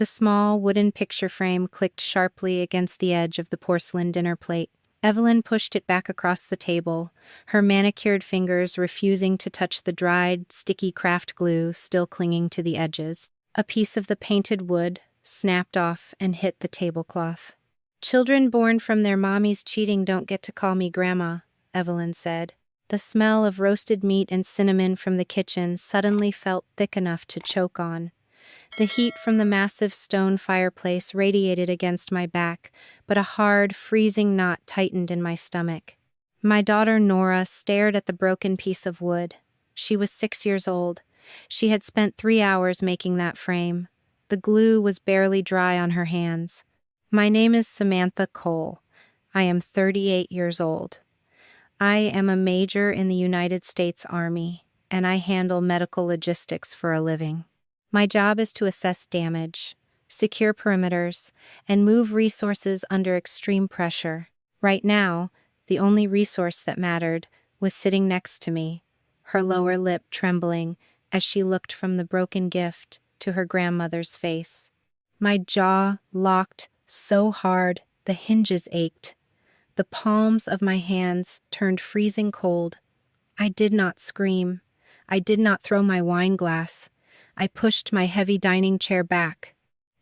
The small wooden picture frame clicked sharply against the edge of the porcelain dinner plate. Evelyn pushed it back across the table, her manicured fingers refusing to touch the dried, sticky craft glue still clinging to the edges. A piece of the painted wood snapped off and hit the tablecloth. "Children born from their mommies cheating don't get to call me Grandma," Evelyn said. The smell of roasted meat and cinnamon from the kitchen suddenly felt thick enough to choke on. The heat from the massive stone fireplace radiated against my back, but a hard, freezing knot tightened in my stomach. My daughter Nora stared at the broken piece of wood. She was 6 years old. She had spent 3 hours making that frame. The glue was barely dry on her hands. "My name is Samantha Cole. I am 38 years old. I am a major in the United States Army, and I handle medical logistics for a living. My job is to assess damage, secure perimeters, and move resources under extreme pressure. Right now, the only resource that mattered was sitting next to me, her lower lip trembling as she looked from the broken gift to her grandmother's face. My jaw locked so hard the hinges ached. The palms of my hands turned freezing cold. I did not scream. I did not throw my wine glass. I pushed my heavy dining chair back.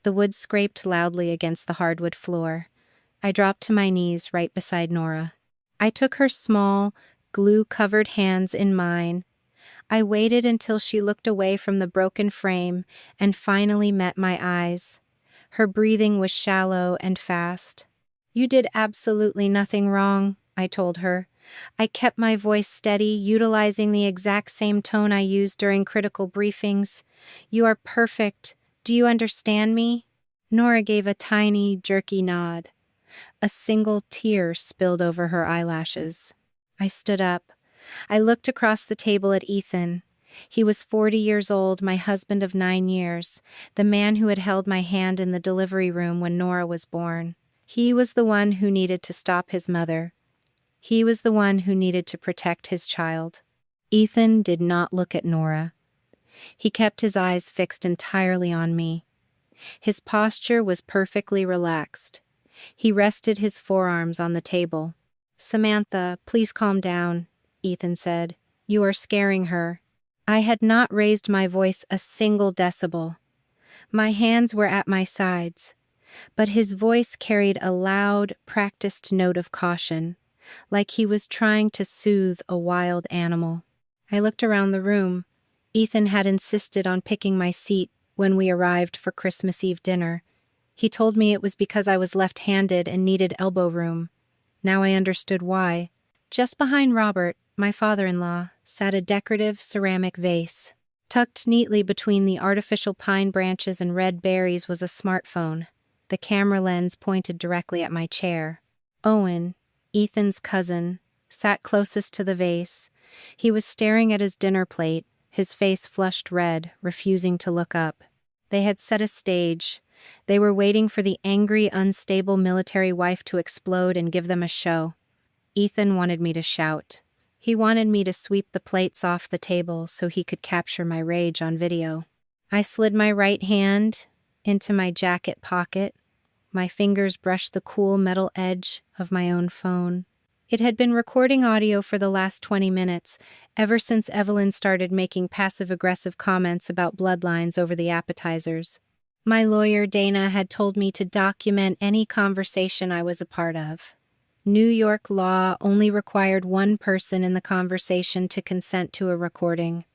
The wood scraped loudly against the hardwood floor. I dropped to my knees right beside Nora. I took her small, glue-covered hands in mine. I waited until she looked away from the broken frame and finally met my eyes. Her breathing was shallow and fast. "You did absolutely nothing wrong," I told her. I kept my voice steady, utilizing the exact same tone I used during critical briefings. "You are perfect. Do you understand me?" Nora gave a tiny, jerky nod. A single tear spilled over her eyelashes. I stood up. I looked across the table at Ethan. He was 40 years old, my husband of 9 years, the man who had held my hand in the delivery room when Nora was born. He was the one who needed to stop his mother. He was the one who needed to protect his child. Ethan did not look at Nora. He kept his eyes fixed entirely on me. His posture was perfectly relaxed. He rested his forearms on the table. "Samantha, please calm down," Ethan said. "You are scaring her." I had not raised my voice a single decibel. My hands were at my sides, but his voice carried a loud, practiced note of caution, like he was trying to soothe a wild animal. I looked around the room. Ethan had insisted on picking my seat when we arrived for Christmas Eve dinner. He told me it was because I was left-handed and needed elbow room. Now I understood why. Just behind Robert, my father-in-law, sat a decorative ceramic vase. Tucked neatly between the artificial pine branches and red berries was a smartphone. The camera lens pointed directly at my chair. Owen, Ethan's cousin, sat closest to the vase. He was staring at his dinner plate, his face flushed red, refusing to look up. They had set a stage. They were waiting for the angry, unstable military wife to explode and give them a show. Ethan wanted me to shout. He wanted me to sweep the plates off the table so he could capture my rage on video. I slid my right hand into my jacket pocket. My fingers brushed the cool metal edge of my own phone. It had been recording audio for the last 20 minutes, ever since Evelyn started making passive-aggressive comments about bloodlines over the appetizers. My lawyer, Dana, had told me to document any conversation I was a part of. New York law only required one person in the conversation to consent to a recording.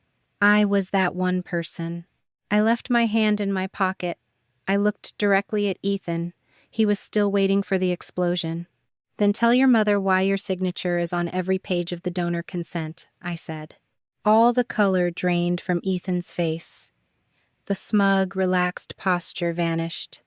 I was that one person. I left my hand in my pocket. I looked directly at Ethan. He was still waiting for the explosion. "Then tell your mother why your signature is on every page of the donor consent," I said. All the color drained from Ethan's face. The smug, relaxed posture vanished.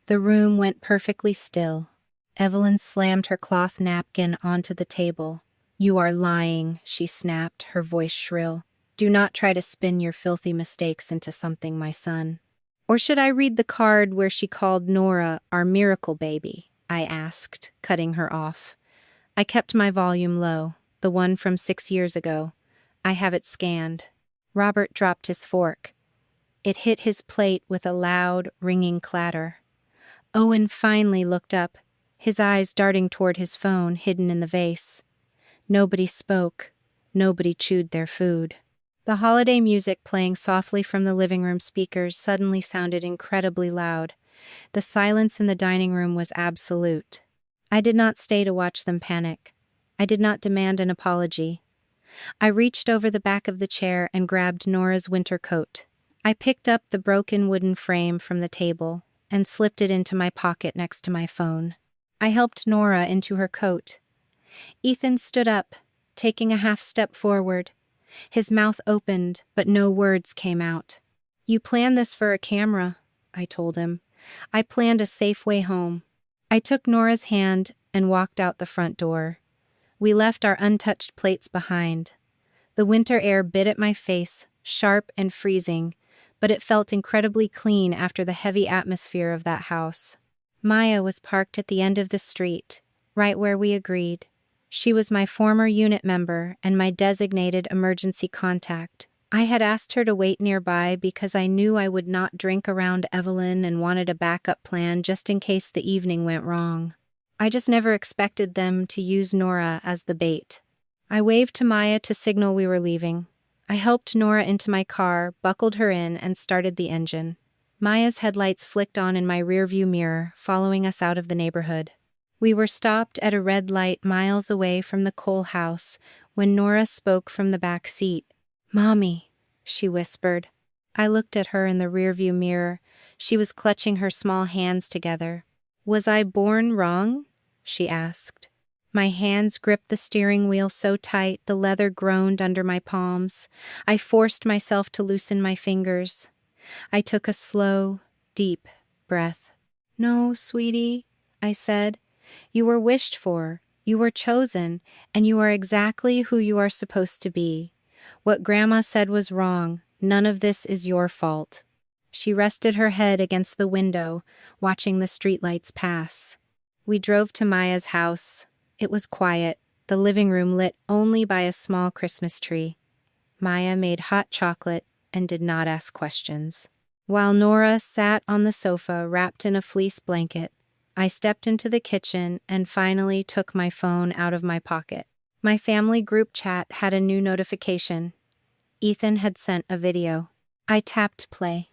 The room went perfectly still. Evelyn slammed her cloth napkin onto the table. "You are lying," she snapped, her voice shrill. "Do not try to spin your filthy mistakes into something, my son." "Or should I read the card where she called Nora our miracle baby?" I asked, cutting her off. I kept my volume low, the one from 6 years ago. I have it scanned. Robert dropped his fork. It hit his plate with a loud, ringing clatter. Owen finally looked up, his eyes darting toward his phone hidden in the vase. Nobody spoke. Nobody chewed their food. The holiday music playing softly from the living room speakers suddenly sounded incredibly loud. The silence in the dining room was absolute. I did not stay to watch them panic. I did not demand an apology. I reached over the back of the chair and grabbed Nora's winter coat. I picked up the broken wooden frame from the table and slipped it into my pocket next to my phone. I helped Nora into her coat. Ethan stood up, taking a half step forward. His mouth opened, but no words came out. "You planned this for a camera," I told him. "I planned a safe way home." I took Nora's hand and walked out the front door. We left our untouched plates behind. The winter air bit at my face, sharp and freezing, but it felt incredibly clean after the heavy atmosphere of that house. Maya was parked at the end of the street, right where we agreed. She was my former unit member and my designated emergency contact. I had asked her to wait nearby because I knew I would not drink around Evelyn and wanted a backup plan just in case the evening went wrong. I just never expected them to use Nora as the bait. I waved to Maya to signal we were leaving. I helped Nora into my car, buckled her in, and started the engine. Maya's headlights flicked on in my rearview mirror, following us out of the neighborhood. We were stopped at a red light miles away from the Cole house when Nora spoke from the back seat. "Mommy," she whispered. I looked at her in the rearview mirror. She was clutching her small hands together. "Was I born wrong?" she asked. My hands gripped the steering wheel so tight the leather groaned under my palms. I forced myself to loosen my fingers. I took a slow, deep breath. "No, sweetie," I said. "You were wished for, you were chosen, and you are exactly who you are supposed to be. What Grandma said was wrong. None of this is your fault." She rested her head against the window, watching the streetlights pass. We drove to Maya's house. It was quiet, the living room lit only by a small Christmas tree. Maya made hot chocolate and did not ask questions. While Nora sat on the sofa wrapped in a fleece blanket, I stepped into the kitchen and finally took my phone out of my pocket. My family group chat had a new notification. Ethan had sent a video. I tapped play.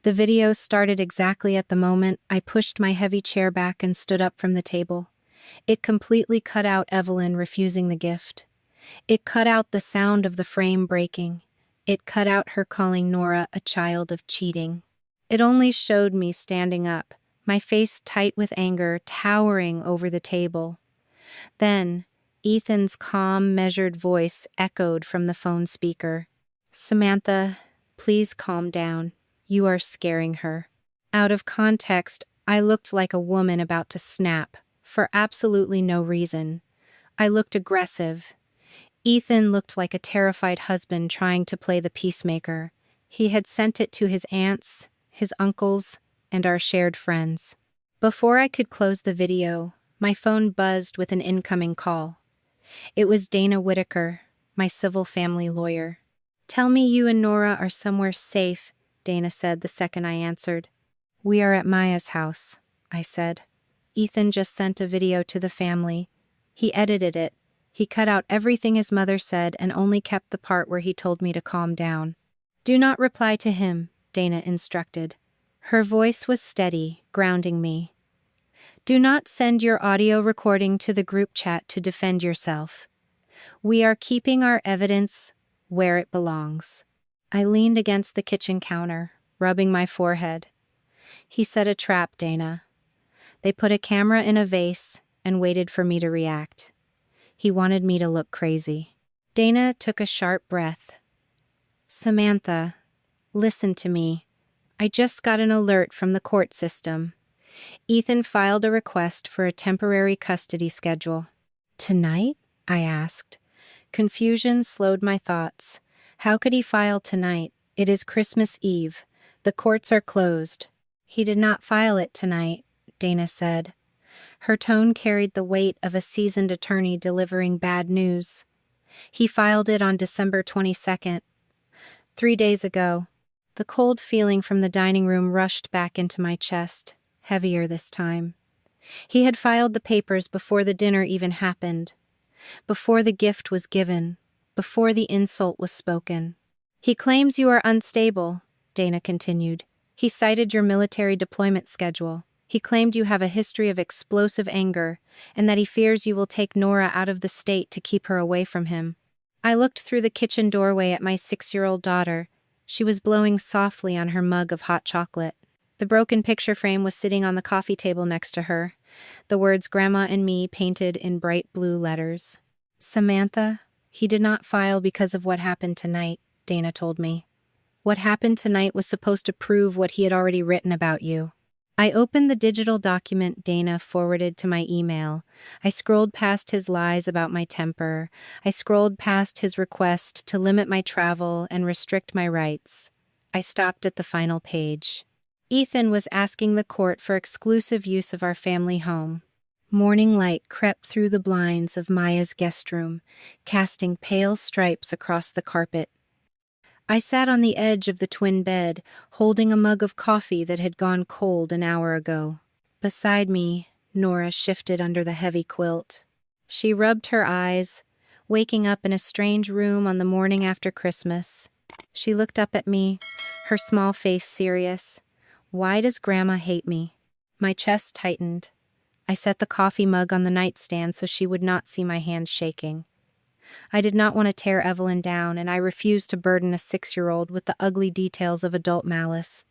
The video started exactly at the moment I pushed my heavy chair back and stood up from the table. It completely cut out Evelyn refusing the gift. It cut out the sound of the frame breaking. It cut out her calling Nora a child of cheating. It only showed me standing up, my face tight with anger, towering over the table. Then, Ethan's calm, measured voice echoed from the phone speaker. "Samantha, please calm down. You are scaring her." Out of context, I looked like a woman about to snap, for absolutely no reason. I looked aggressive. Ethan looked like a terrified husband trying to play the peacemaker. He had sent it to his aunts, his uncles, and our shared friends. Before I could close the video, my phone buzzed with an incoming call. It was Dana Whitaker, my civil family lawyer. "Tell me you and Nora are somewhere safe," Dana said the second I answered. "We are at Maya's house," I said. "Ethan just sent a video to the family. He edited it. He cut out everything his mother said and only kept the part where he told me to calm down." "Do not reply to him," Dana instructed. Her voice was steady, grounding me. "Do not send your audio recording to the group chat to defend yourself. We are keeping our evidence where it belongs." I leaned against the kitchen counter, rubbing my forehead. "He set a trap, Dana. They put a camera in a vase and waited for me to react. He wanted me to look crazy." Dana took a sharp breath. "Samantha, listen to me. I just got an alert from the court system. Ethan filed a request for a temporary custody schedule." "Tonight?" I asked. Confusion slowed my thoughts. How could he file tonight? It is Christmas Eve. The courts are closed. "He did not file it tonight," Dana said. Her tone carried the weight of a seasoned attorney delivering bad news. "He filed it on December 22nd. 3 days ago." The cold feeling from the dining room rushed back into my chest, heavier this time. He had filed the papers before the dinner even happened, before the gift was given, before the insult was spoken. He claims you are unstable, Dana continued. He cited your military deployment schedule. He claimed you have a history of explosive anger, and that he fears you will take Nora out of the state to keep her away from him. I looked through the kitchen doorway at my 6-year-old daughter. She was blowing softly on her mug of hot chocolate. The broken picture frame was sitting on the coffee table next to her, the words Grandma and Me painted in bright blue letters. Samantha, he did not file because of what happened tonight, Dana told me. What happened tonight was supposed to prove what he had already written about you. I opened the digital document Dana forwarded to my email. I scrolled past his lies about my temper. I scrolled past his request to limit my travel and restrict my rights. I stopped at the final page. Ethan was asking the court for exclusive use of our family home. Morning light crept through the blinds of Maya's guest room, casting pale stripes across the carpet. I sat on the edge of the twin bed, holding a mug of coffee that had gone cold an hour ago. Beside me, Nora shifted under the heavy quilt. She rubbed her eyes, waking up in a strange room on the morning after Christmas. She looked up at me, her small face serious. Why does Grandma hate me? My chest tightened. I set the coffee mug on the nightstand so she would not see my hands shaking. I did not want to tear Evelyn down, and I refused to burden a 6-year-old with the ugly details of adult malice.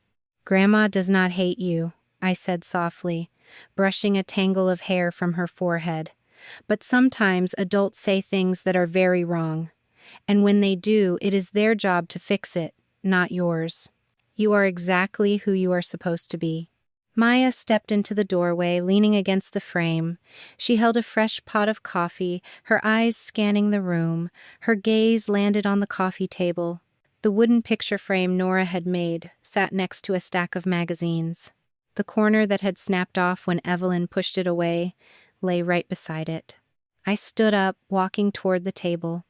Grandma does not hate you, I said softly, brushing a tangle of hair from her forehead. But sometimes adults say things that are very wrong, and when they do, it is their job to fix it, not yours. You are exactly who you are supposed to be. Maya stepped into the doorway, leaning against the frame. She held a fresh pot of coffee, her eyes scanning the room. Her gaze landed on the coffee table. The wooden picture frame Nora had made sat next to a stack of magazines. The corner that had snapped off when Evelyn pushed it away lay right beside it. I stood up, walking toward the table.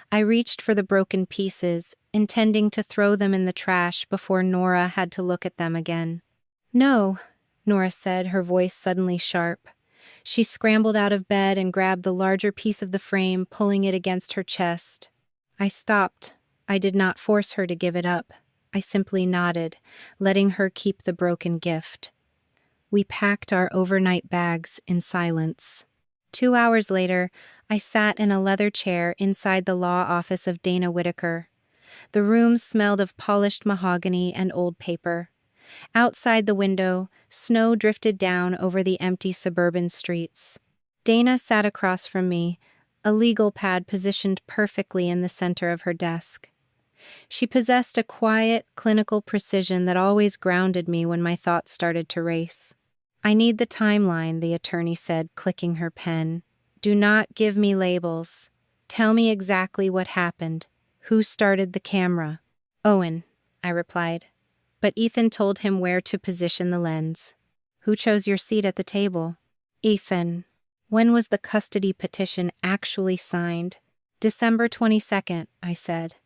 I reached for the broken pieces, intending to throw them in the trash before Nora had to look at them again. No, Nora said, her voice suddenly sharp. She scrambled out of bed and grabbed the larger piece of the frame, pulling it against her chest. I stopped. I did not force her to give it up. I simply nodded, letting her keep the broken gift. We packed our overnight bags in silence. 2 hours later, I sat in a leather chair inside the law office of Dana Whitaker. The room smelled of polished mahogany and old paper. Outside the window, snow drifted down over the empty suburban streets. Dana sat across from me, a legal pad positioned perfectly in the center of her desk. She possessed a quiet, clinical precision that always grounded me when my thoughts started to race. I need the timeline, the attorney said, clicking her pen. Do not give me labels. Tell me exactly what happened. Who started the camera? Owen, I replied. But Ethan told him where to position the lens. Who chose your seat at the table? Ethan. When was the custody petition actually signed? December 22nd, I said.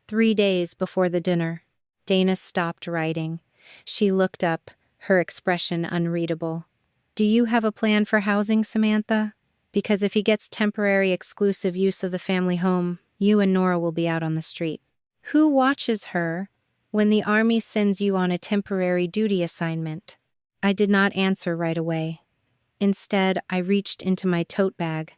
3 days before the dinner. Dana stopped writing. She looked up, her expression unreadable. Do you have a plan for housing, Samantha? Because if he gets temporary exclusive use of the family home, you and Nora will be out on the street. Who watches her when the Army sends you on a temporary duty assignment? I did not answer right away. Instead, I reached into my tote bag.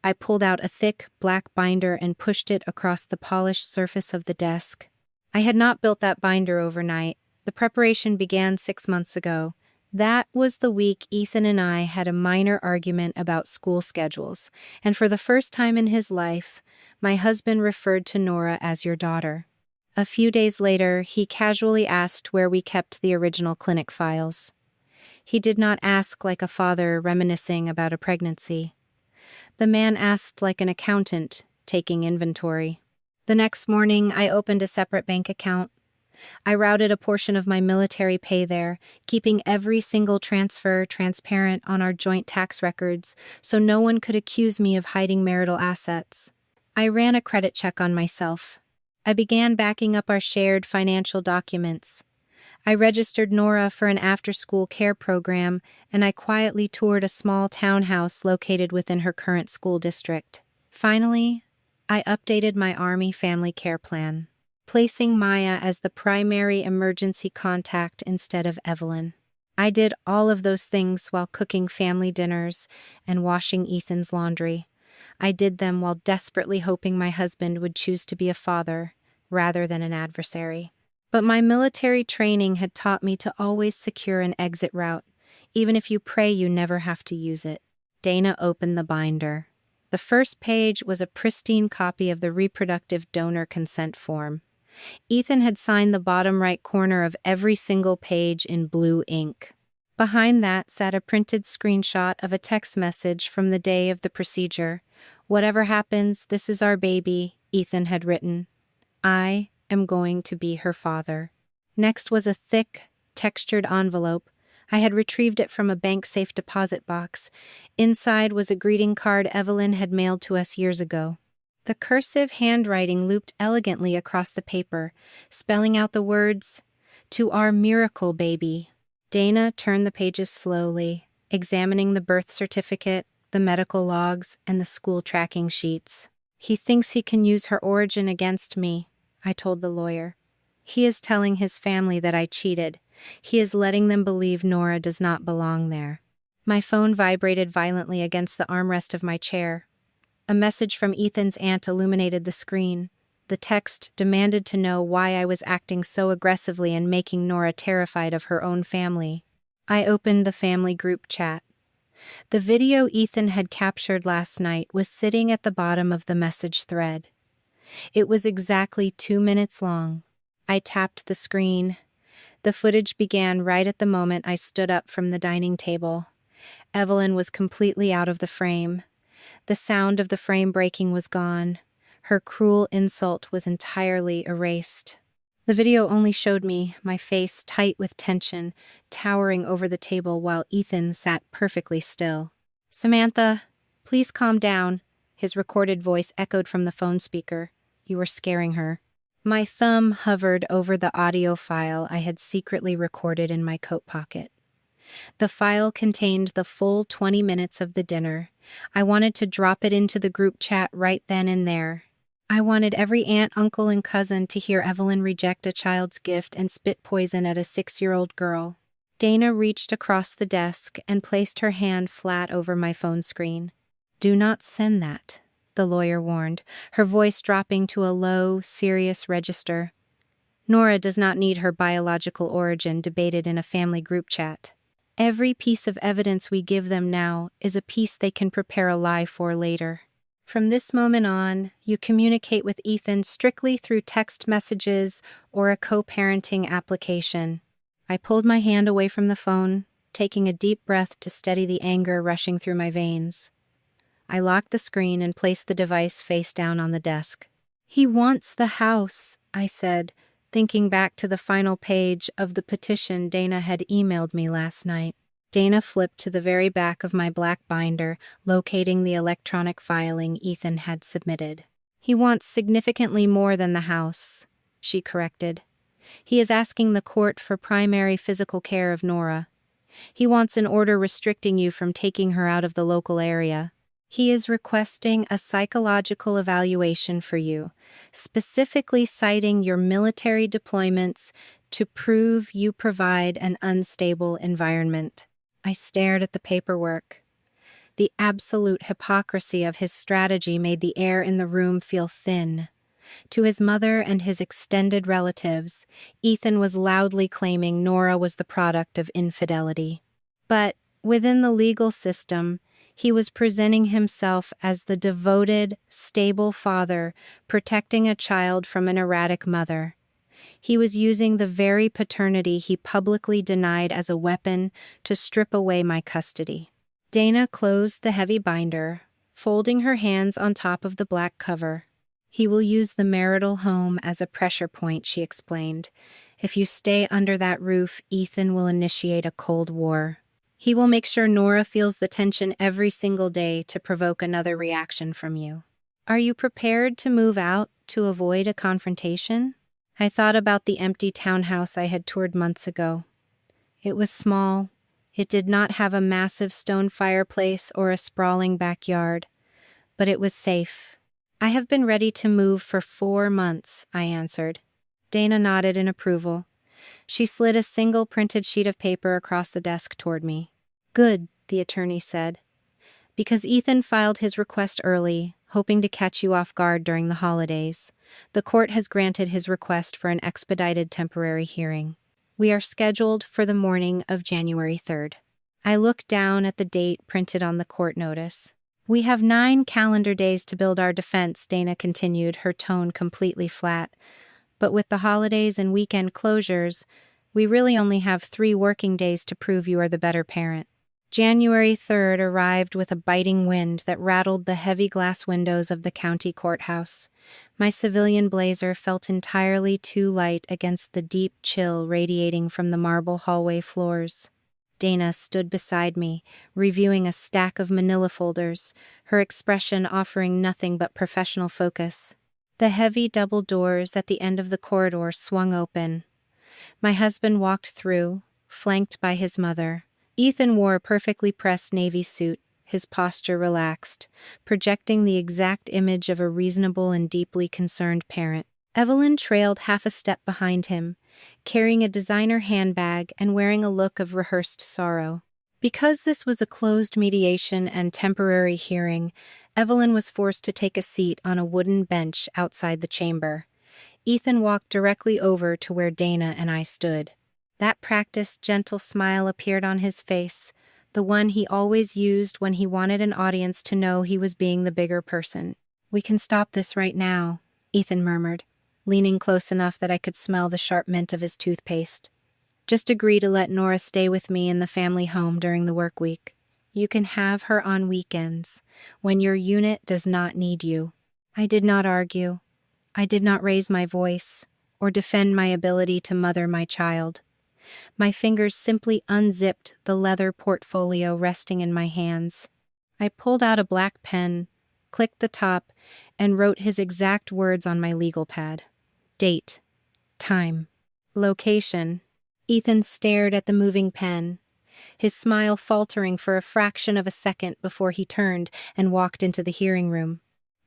I pulled out a thick, black binder and pushed it across the polished surface of the desk. I had not built that binder overnight. The preparation began 6 months ago. That was the week Ethan and I had a minor argument about school schedules, and for the first time in his life, my husband referred to Nora as your daughter. A few days later, he casually asked where we kept the original clinic files. He did not ask like a father reminiscing about a pregnancy. The man asked like an accountant taking inventory. The next morning, I opened a separate bank account. I routed a portion of my military pay there, keeping every single transfer transparent on our joint tax records so no one could accuse me of hiding marital assets. I ran a credit check on myself. I began backing up our shared financial documents. I registered Nora for an after-school care program, and I quietly toured a small townhouse located within her current school district. Finally, I updated my Army family care plan, placing Maya as the primary emergency contact instead of Evelyn. I did all of those things while cooking family dinners and washing Ethan's laundry. I did them while desperately hoping my husband would choose to be a father rather than an adversary. But my military training had taught me to always secure an exit route, even if you pray you never have to use it. Dana opened the binder. The first page was a pristine copy of the reproductive donor consent form. Ethan had signed the bottom right corner of every single page in blue ink. Behind that sat a printed screenshot of a text message from the day of the procedure. "Whatever happens, this is our baby," Ethan had written. "I am going to be her father." Next was a thick, textured envelope. I had retrieved it from a bank safe deposit box. Inside was a greeting card Evelyn had mailed to us years ago. The cursive handwriting looped elegantly across the paper, spelling out the words, "To our miracle baby." Dana turned the pages slowly, examining the birth certificate, the medical logs, and the school tracking sheets. "He thinks he can use her origin against me," I told the lawyer. "He is telling his family that I cheated. He is letting them believe Nora does not belong there." My phone vibrated violently against the armrest of my chair. A message from Ethan's aunt illuminated the screen. The text demanded to know why I was acting so aggressively and making Nora terrified of her own family. I opened the family group chat. The video Ethan had captured last night was sitting at the bottom of the message thread. It was exactly 2 minutes long. I tapped the screen. The footage began right at the moment I stood up from the dining table. Evelyn was completely out of the frame. The sound of the frame breaking was gone. Her cruel insult was entirely erased. The video only showed me, my face tight with tension, towering over the table while Ethan sat perfectly still. "Samantha, please calm down," his recorded voice echoed from the phone speaker. "You are scaring her." My thumb hovered over the audio file I had secretly recorded in my coat pocket. The file contained the full 20 minutes of the dinner. I wanted to drop it into the group chat right then and there. I wanted every aunt, uncle, and cousin to hear Evelyn reject a child's gift and spit poison at a 6-year-old girl. Dana reached across the desk and placed her hand flat over my phone screen. "Do not send that," the lawyer warned, her voice dropping to a low, serious register. "Nora does not need her biological origin debated in a family group chat. Every piece of evidence we give them now is a piece they can prepare a lie for later. From this moment on, you communicate with Ethan strictly through text messages or a co-parenting application." I pulled my hand away from the phone, taking a deep breath to steady the anger rushing through my veins. I locked the screen and placed the device face down on the desk. "He wants the house," I said, thinking back to the final page of the petition Dana had emailed me last night. Dana flipped to the very back of my black binder, locating the electronic filing Ethan had submitted. "He wants significantly more than the house," she corrected. "He is asking the court for primary physical care of Nora. He wants an order restricting you from taking her out of the local area. He is requesting a psychological evaluation for you, specifically citing your military deployments to prove you provide an unstable environment." I stared at the paperwork. The absolute hypocrisy of his strategy made the air in the room feel thin. To his mother and his extended relatives, Ethan was loudly claiming Nora was the product of infidelity. But within the legal system, he was presenting himself as the devoted, stable father protecting a child from an erratic mother. He was using the very paternity he publicly denied as a weapon to strip away my custody. Dana closed the heavy binder, folding her hands on top of the black cover. "He will use the marital home as a pressure point," she explained. "If you stay under that roof, Ethan will initiate a Cold War. He will make sure Nora feels the tension every single day to provoke another reaction from you. Are you prepared to move out to avoid a confrontation? I thought about the empty townhouse I had toured months ago. It was small. It did not have a massive stone fireplace or a sprawling backyard, but it was safe. I have been ready to move for 4 months, I answered. Dana nodded in approval. She slid a single printed sheet of paper across the desk toward me. Good, the attorney said. Because Ethan filed his request early, hoping to catch you off guard during the holidays, the court has granted his request for an expedited temporary hearing. We are scheduled for the morning of January 3rd. I looked down at the date printed on the court notice. We have 9 calendar days to build our defense, Dana continued, her tone completely flat. But with the holidays and weekend closures, we really only have 3 working days to prove you are the better parent. January 3rd arrived with a biting wind that rattled the heavy glass windows of the county courthouse. My civilian blazer felt entirely too light against the deep chill radiating from the marble hallway floors. Dana stood beside me, reviewing a stack of manila folders, her expression offering nothing but professional focus. The heavy double doors at the end of the corridor swung open. My husband walked through, flanked by his mother. Ethan wore a perfectly pressed navy suit, his posture relaxed, projecting the exact image of a reasonable and deeply concerned parent. Evelyn trailed half a step behind him, carrying a designer handbag and wearing a look of rehearsed sorrow. Because this was a closed mediation and temporary hearing, Evelyn was forced to take a seat on a wooden bench outside the chamber. Ethan walked directly over to where Dana and I stood. That practiced, gentle smile appeared on his face, the one he always used when he wanted an audience to know he was being the bigger person. "We can stop this right now," Ethan murmured, leaning close enough that I could smell the sharp mint of his toothpaste. "Just agree to let Nora stay with me in the family home during the work week. You can have her on weekends, when your unit does not need you." I did not argue. I did not raise my voice, or defend my ability to mother my child. My fingers simply unzipped the leather portfolio resting in my hands. I pulled out a black pen, clicked the top, and wrote his exact words on my legal pad. Date. Time. Location. Ethan stared at the moving pen, his smile faltering for a fraction of a second before he turned and walked into the hearing room.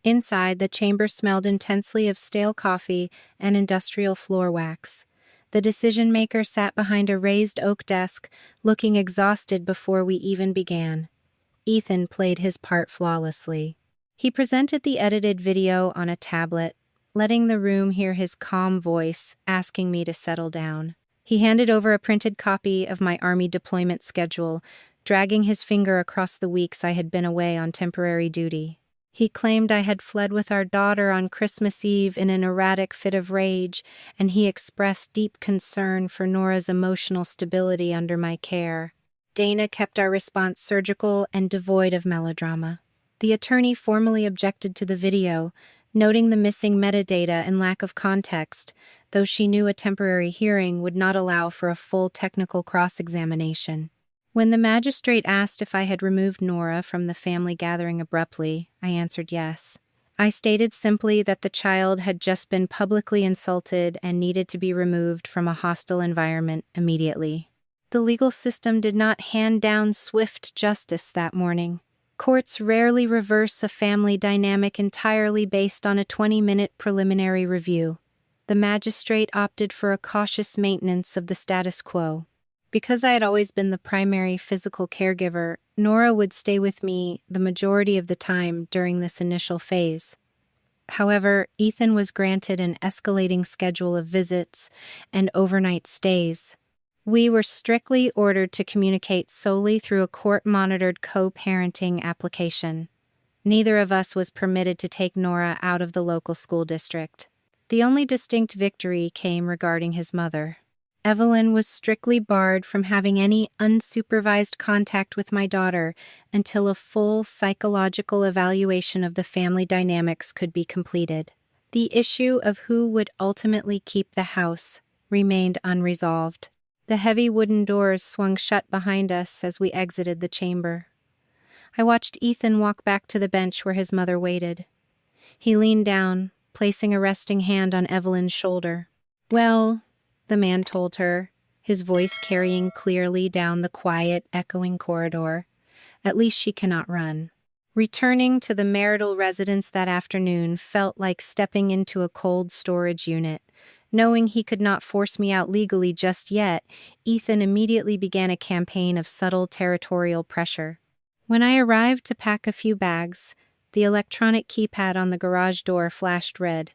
Inside, the chamber smelled intensely of stale coffee and industrial floor wax. The decision-maker sat behind a raised oak desk, looking exhausted before we even began. Ethan played his part flawlessly. He presented the edited video on a tablet, letting the room hear his calm voice, asking me to settle down. He handed over a printed copy of my Army deployment schedule, dragging his finger across the weeks I had been away on temporary duty. He claimed I had fled with our daughter on Christmas Eve in an erratic fit of rage, and he expressed deep concern for Nora's emotional stability under my care. Dana kept our response surgical and devoid of melodrama. The attorney formally objected to the video, noting the missing metadata and lack of context, though she knew a temporary hearing would not allow for a full technical cross-examination. When the magistrate asked if I had removed Nora from the family gathering abruptly, I answered yes. I stated simply that the child had just been publicly insulted and needed to be removed from a hostile environment immediately. The legal system did not hand down swift justice that morning. Courts rarely reverse a family dynamic entirely based on a 20-minute preliminary review. The magistrate opted for a cautious maintenance of the status quo. Because I had always been the primary physical caregiver, Nora would stay with me the majority of the time during this initial phase. However, Ethan was granted an escalating schedule of visits and overnight stays. We were strictly ordered to communicate solely through a court-monitored co-parenting application. Neither of us was permitted to take Nora out of the local school district. The only distinct victory came regarding his mother. Evelyn was strictly barred from having any unsupervised contact with my daughter until a full psychological evaluation of the family dynamics could be completed. The issue of who would ultimately keep the house remained unresolved. The heavy wooden doors swung shut behind us as we exited the chamber. I watched Ethan walk back to the bench where his mother waited. He leaned down, placing a resting hand on Evelyn's shoulder. "Well," the man told her, his voice carrying clearly down the quiet, echoing corridor, "at least she cannot run." Returning to the marital residence that afternoon felt like stepping into a cold storage unit. Knowing he could not force me out legally just yet, Ethan immediately began a campaign of subtle territorial pressure. When I arrived to pack a few bags, the electronic keypad on the garage door flashed red,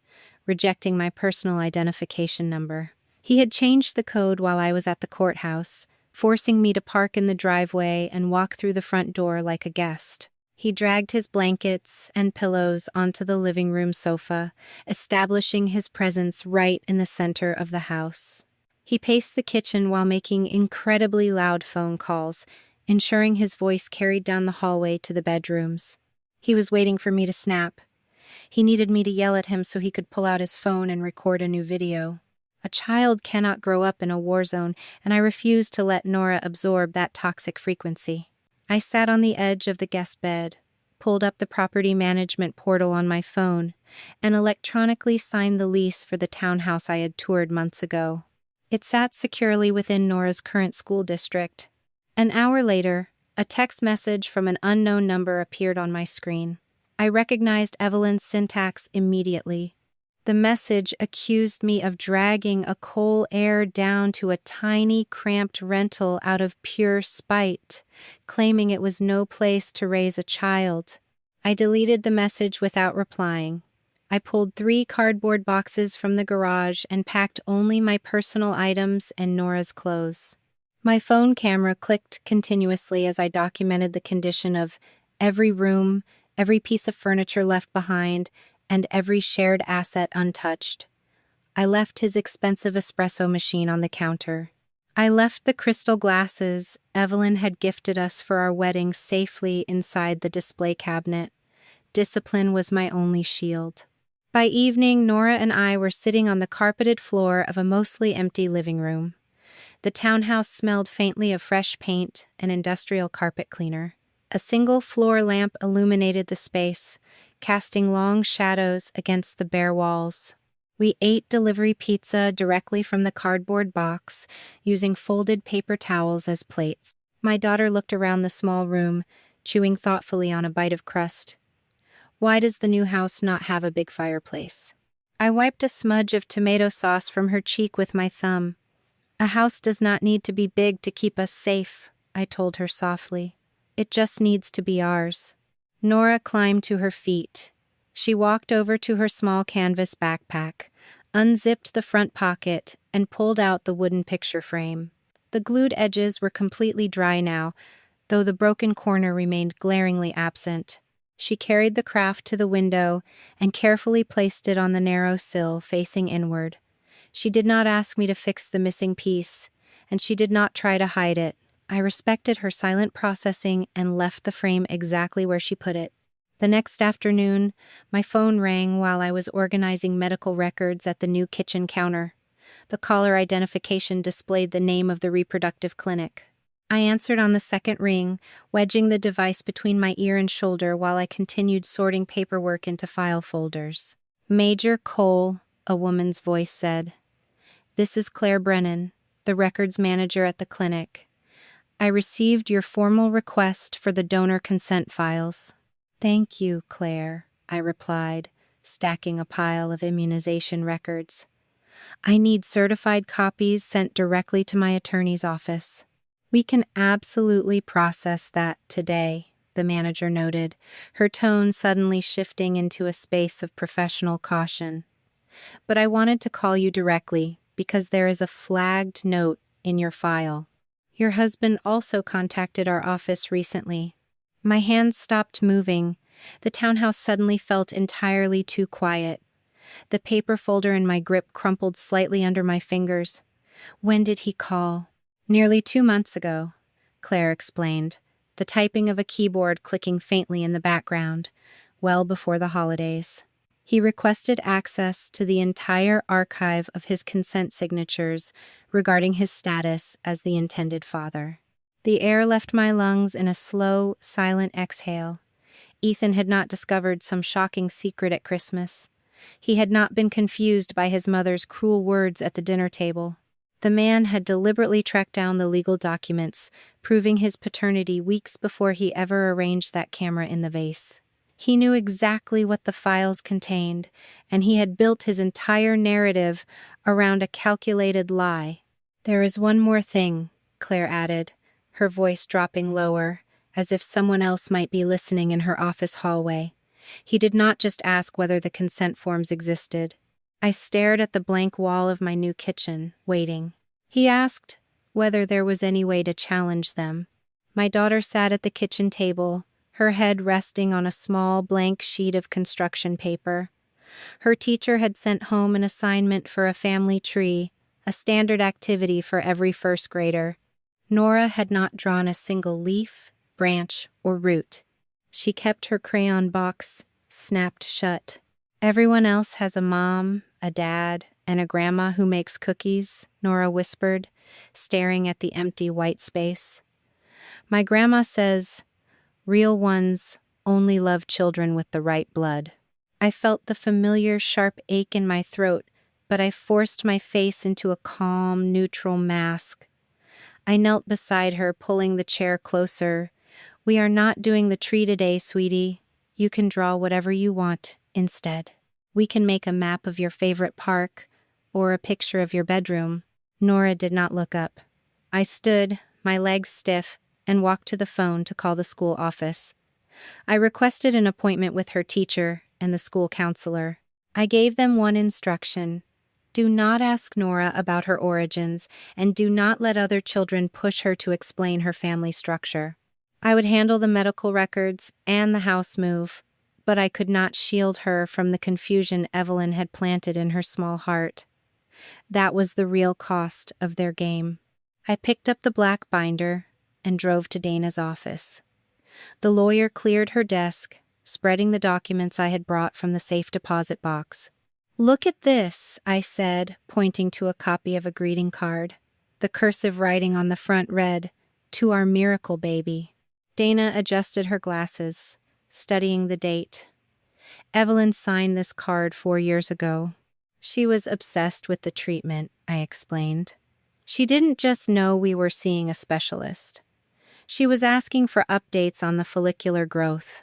rejecting my personal identification number. He had changed the code while I was at the courthouse, forcing me to park in the driveway and walk through the front door like a guest. He dragged his blankets and pillows onto the living room sofa, establishing his presence right in the center of the house. He paced the kitchen while making incredibly loud phone calls, ensuring his voice carried down the hallway to the bedrooms. He was waiting for me to snap. He needed me to yell at him so he could pull out his phone and record a new video. A child cannot grow up in a war zone, and I refused to let Nora absorb that toxic frequency. I sat on the edge of the guest bed, pulled up the property management portal on my phone, and electronically signed the lease for the townhouse I had toured months ago. It sat securely within Nora's current school district. An hour later, a text message from an unknown number appeared on my screen. I recognized Evelyn's syntax immediately. The message accused me of dragging a coal heir down to a tiny, cramped rental out of pure spite, claiming it was no place to raise a child. I deleted the message without replying. I pulled 3 cardboard boxes from the garage and packed only my personal items and Nora's clothes. My phone camera clicked continuously as I documented the condition of every room, every piece of furniture left behind, and every shared asset untouched. I left his expensive espresso machine on the counter. I left the crystal glasses Evelyn had gifted us for our wedding safely inside the display cabinet. Discipline was my only shield. By evening, Nora and I were sitting on the carpeted floor of a mostly empty living room. The townhouse smelled faintly of fresh paint and industrial carpet cleaner. A single floor lamp illuminated the space, casting long shadows against the bare walls. We ate delivery pizza directly from the cardboard box, using folded paper towels as plates. My daughter looked around the small room, chewing thoughtfully on a bite of crust. "Why does the new house not have a big fireplace?" I wiped a smudge of tomato sauce from her cheek with my thumb. "A house does not need to be big to keep us safe," I told her softly. "It just needs to be ours." Nora climbed to her feet. She walked over to her small canvas backpack, unzipped the front pocket, and pulled out the wooden picture frame. The glued edges were completely dry now, though the broken corner remained glaringly absent. She carried the craft to the window and carefully placed it on the narrow sill facing inward. She did not ask me to fix the missing piece, and she did not try to hide it. I respected her silent processing and left the frame exactly where she put it. The next afternoon, my phone rang while I was organizing medical records at the new kitchen counter. The caller identification displayed the name of the reproductive clinic. I answered on the second ring, wedging the device between my ear and shoulder while I continued sorting paperwork into file folders. "Major Cole," a woman's voice said. "This is Claire Brennan, the records manager at the clinic. I received your formal request for the donor consent files." "Thank you, Claire," I replied, stacking a pile of immunization records. "I need certified copies sent directly to my attorney's office." "We can absolutely process that today," the manager noted, her tone suddenly shifting into a space of professional caution. "But I wanted to call you directly because there is a flagged note in your file. Your husband also contacted our office recently." My hands stopped moving. The townhouse suddenly felt entirely too quiet. The paper folder in my grip crumpled slightly under my fingers. "When did he call?" "Nearly 2 months ago," Claire explained, the typing of a keyboard clicking faintly in the background, well before the holidays. "He requested access to the entire archive of his consent signatures regarding his status as the intended father." The air left my lungs in a slow, silent exhale. Ethan had not discovered some shocking secret at Christmas. He had not been confused by his mother's cruel words at the dinner table. The man had deliberately tracked down the legal documents, proving his paternity weeks before he ever arranged that camera in the vase. He knew exactly what the files contained, and he had built his entire narrative around a calculated lie. "There is one more thing," Claire added, her voice dropping lower, as if someone else might be listening in her office hallway. He did not just ask whether the consent forms existed. I stared at the blank wall of my new kitchen, waiting. He asked whether there was any way to challenge them. My daughter sat at the kitchen table, her head resting on a small blank sheet of construction paper. Her teacher had sent home an assignment for a family tree, a standard activity for every first grader. Nora had not drawn a single leaf, branch, or root. She kept her crayon box snapped shut. "Everyone else has a mom, a dad, and a grandma who makes cookies," Nora whispered, staring at the empty white space. "My grandma says, 'Real ones only love children with the right blood.'" I felt the familiar sharp ache in my throat, but I forced my face into a calm, neutral mask. I knelt beside her, pulling the chair closer. "We are not doing the tree today, sweetie. You can draw whatever you want instead. We can make a map of your favorite park, or a picture of your bedroom." Nora did not look up. I stood, my legs stiff, and walked to the phone to call the school office. I requested an appointment with her teacher and the school counselor. I gave them one instruction: do not ask Nora about her origins, and do not let other children push her to explain her family structure. I would handle the medical records and the house move, but I could not shield her from the confusion Evelyn had planted in her small heart. That was the real cost of their game. I picked up the black binder and drove to Dana's office. The lawyer cleared her desk, spreading the documents I had brought from the safe deposit box. "Look at this," I said, pointing to a copy of a greeting card. The cursive writing on the front read, "To our miracle baby." Dana adjusted her glasses, studying the date. "Evelyn signed this card 4 years ago. She was obsessed with the treatment," I explained. "She didn't just know we were seeing a specialist. She was asking for updates on the follicular growth.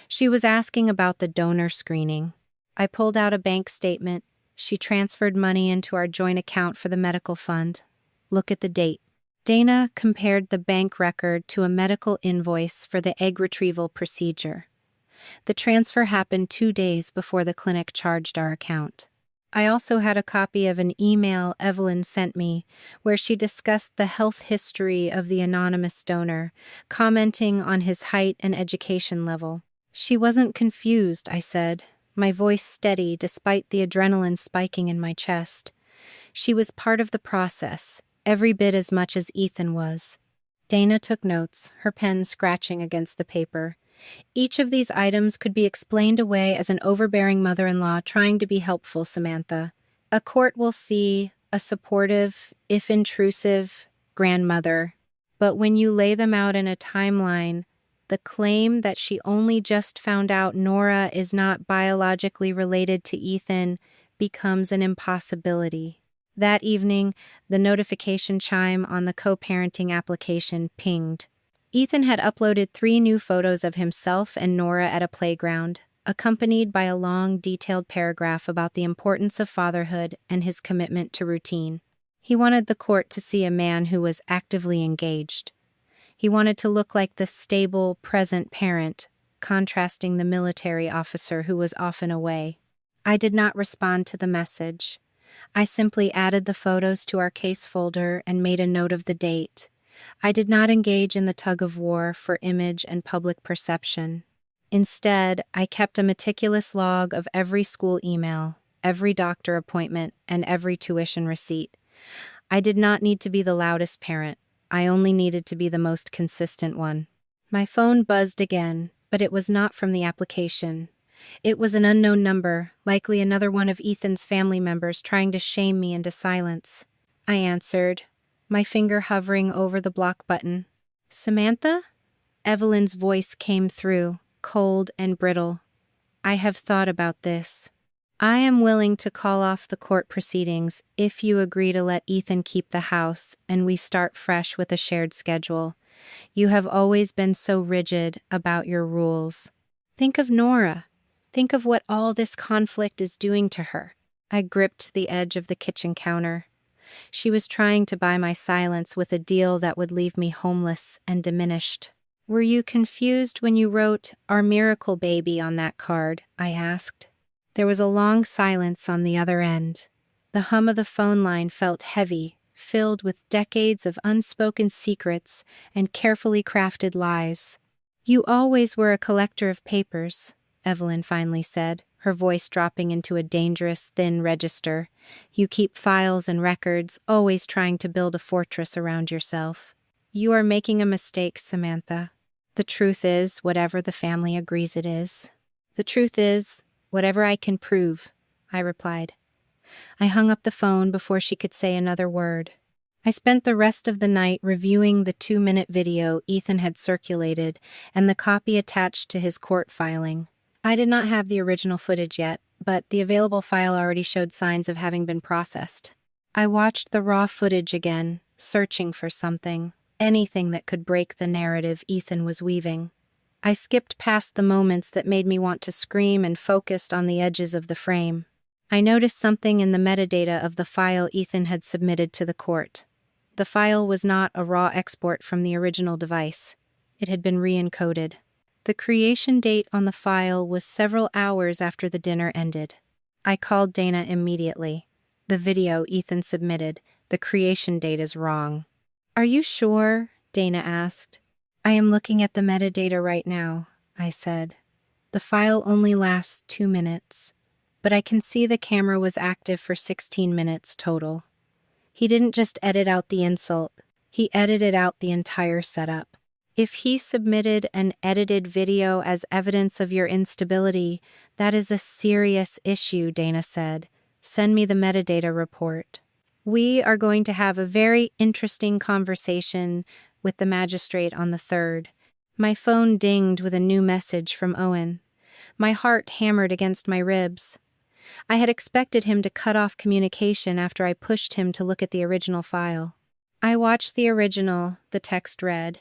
She was asking about the donor screening." I pulled out a bank statement. She transferred money into our joint account for the medical fund. "Look at the date." Dana compared the bank record to a medical invoice for the egg retrieval procedure. The transfer happened 2 days before the clinic charged our account. I also had a copy of an email Evelyn sent me where she discussed the health history of the anonymous donor, commenting on his height and education level. "She wasn't confused," I said, my voice steady despite the adrenaline spiking in my chest. "She was part of the process, every bit as much as Ethan was." Dana took notes, her pen scratching against the paper. "Each of these items could be explained away as an overbearing mother-in-law trying to be helpful, Samantha. A court will see a supportive, if intrusive, grandmother. But when you lay them out in a timeline, the claim that she only just found out Nora is not biologically related to Ethan becomes an impossibility." That evening, the notification chime on the co-parenting application pinged. Ethan had uploaded 3 new photos of himself and Nora at a playground, accompanied by a long, detailed paragraph about the importance of fatherhood and his commitment to routine. He wanted the court to see a man who was actively engaged. He wanted to look like the stable, present parent, contrasting the military officer who was often away. I did not respond to the message. I simply added the photos to our case folder and made a note of the date. I did not engage in the tug-of-war for image and public perception. Instead, I kept a meticulous log of every school email, every doctor appointment, and every tuition receipt. I did not need to be the loudest parent. I only needed to be the most consistent one. My phone buzzed again, but it was not from the application. It was an unknown number, likely another one of Ethan's family members trying to shame me into silence. I answered, my finger hovering over the block button. "Samantha?" Evelyn's voice came through, cold and brittle. "I have thought about this." I am willing to call off the court proceedings if you agree to let Ethan keep the house and we start fresh with a shared schedule. You have always been so rigid about your rules. Think of Nora. Think of what all this conflict is doing to her. I gripped the edge of the kitchen counter. She was trying to buy my silence with a deal that would leave me homeless and diminished. Were you confused when you wrote "Our Miracle Baby" on that card? I asked. There was a long silence on the other end. The hum of the phone line felt heavy, filled with decades of unspoken secrets and carefully crafted lies. You always were a collector of papers, Evelyn finally said, her voice dropping into a dangerous, thin register. You keep files and records, always trying to build a fortress around yourself. You are making a mistake, Samantha. The truth is, whatever the family agrees it is. The truth is, whatever I can prove, I replied. I hung up the phone before she could say another word. I spent the rest of the night reviewing the 2-minute video Ethan had circulated and the copy attached to his court filing. I did not have the original footage yet, but the available file already showed signs of having been processed. I watched the raw footage again, searching for something, anything that could break the narrative Ethan was weaving. I skipped past the moments that made me want to scream and focused on the edges of the frame. I noticed something in the metadata of the file Ethan had submitted to the court. The file was not a raw export from the original device. It had been re-encoded. The creation date on the file was several hours after the dinner ended. I called Dana immediately. The video Ethan submitted, the creation date is wrong. Are you sure? Dana asked. I am looking at the metadata right now, I said. The file only lasts 2 minutes, but I can see the camera was active for 16 minutes total. He didn't just edit out the insult, he edited out the entire setup. If he submitted an edited video as evidence of your instability, that is a serious issue, Dana said. Send me the metadata report. We are going to have a very interesting conversation with the magistrate on the 3rd. My phone dinged with a new message from Owen. My heart hammered against my ribs. I had expected him to cut off communication after I pushed him to look at the original file. I watched the original, the text read.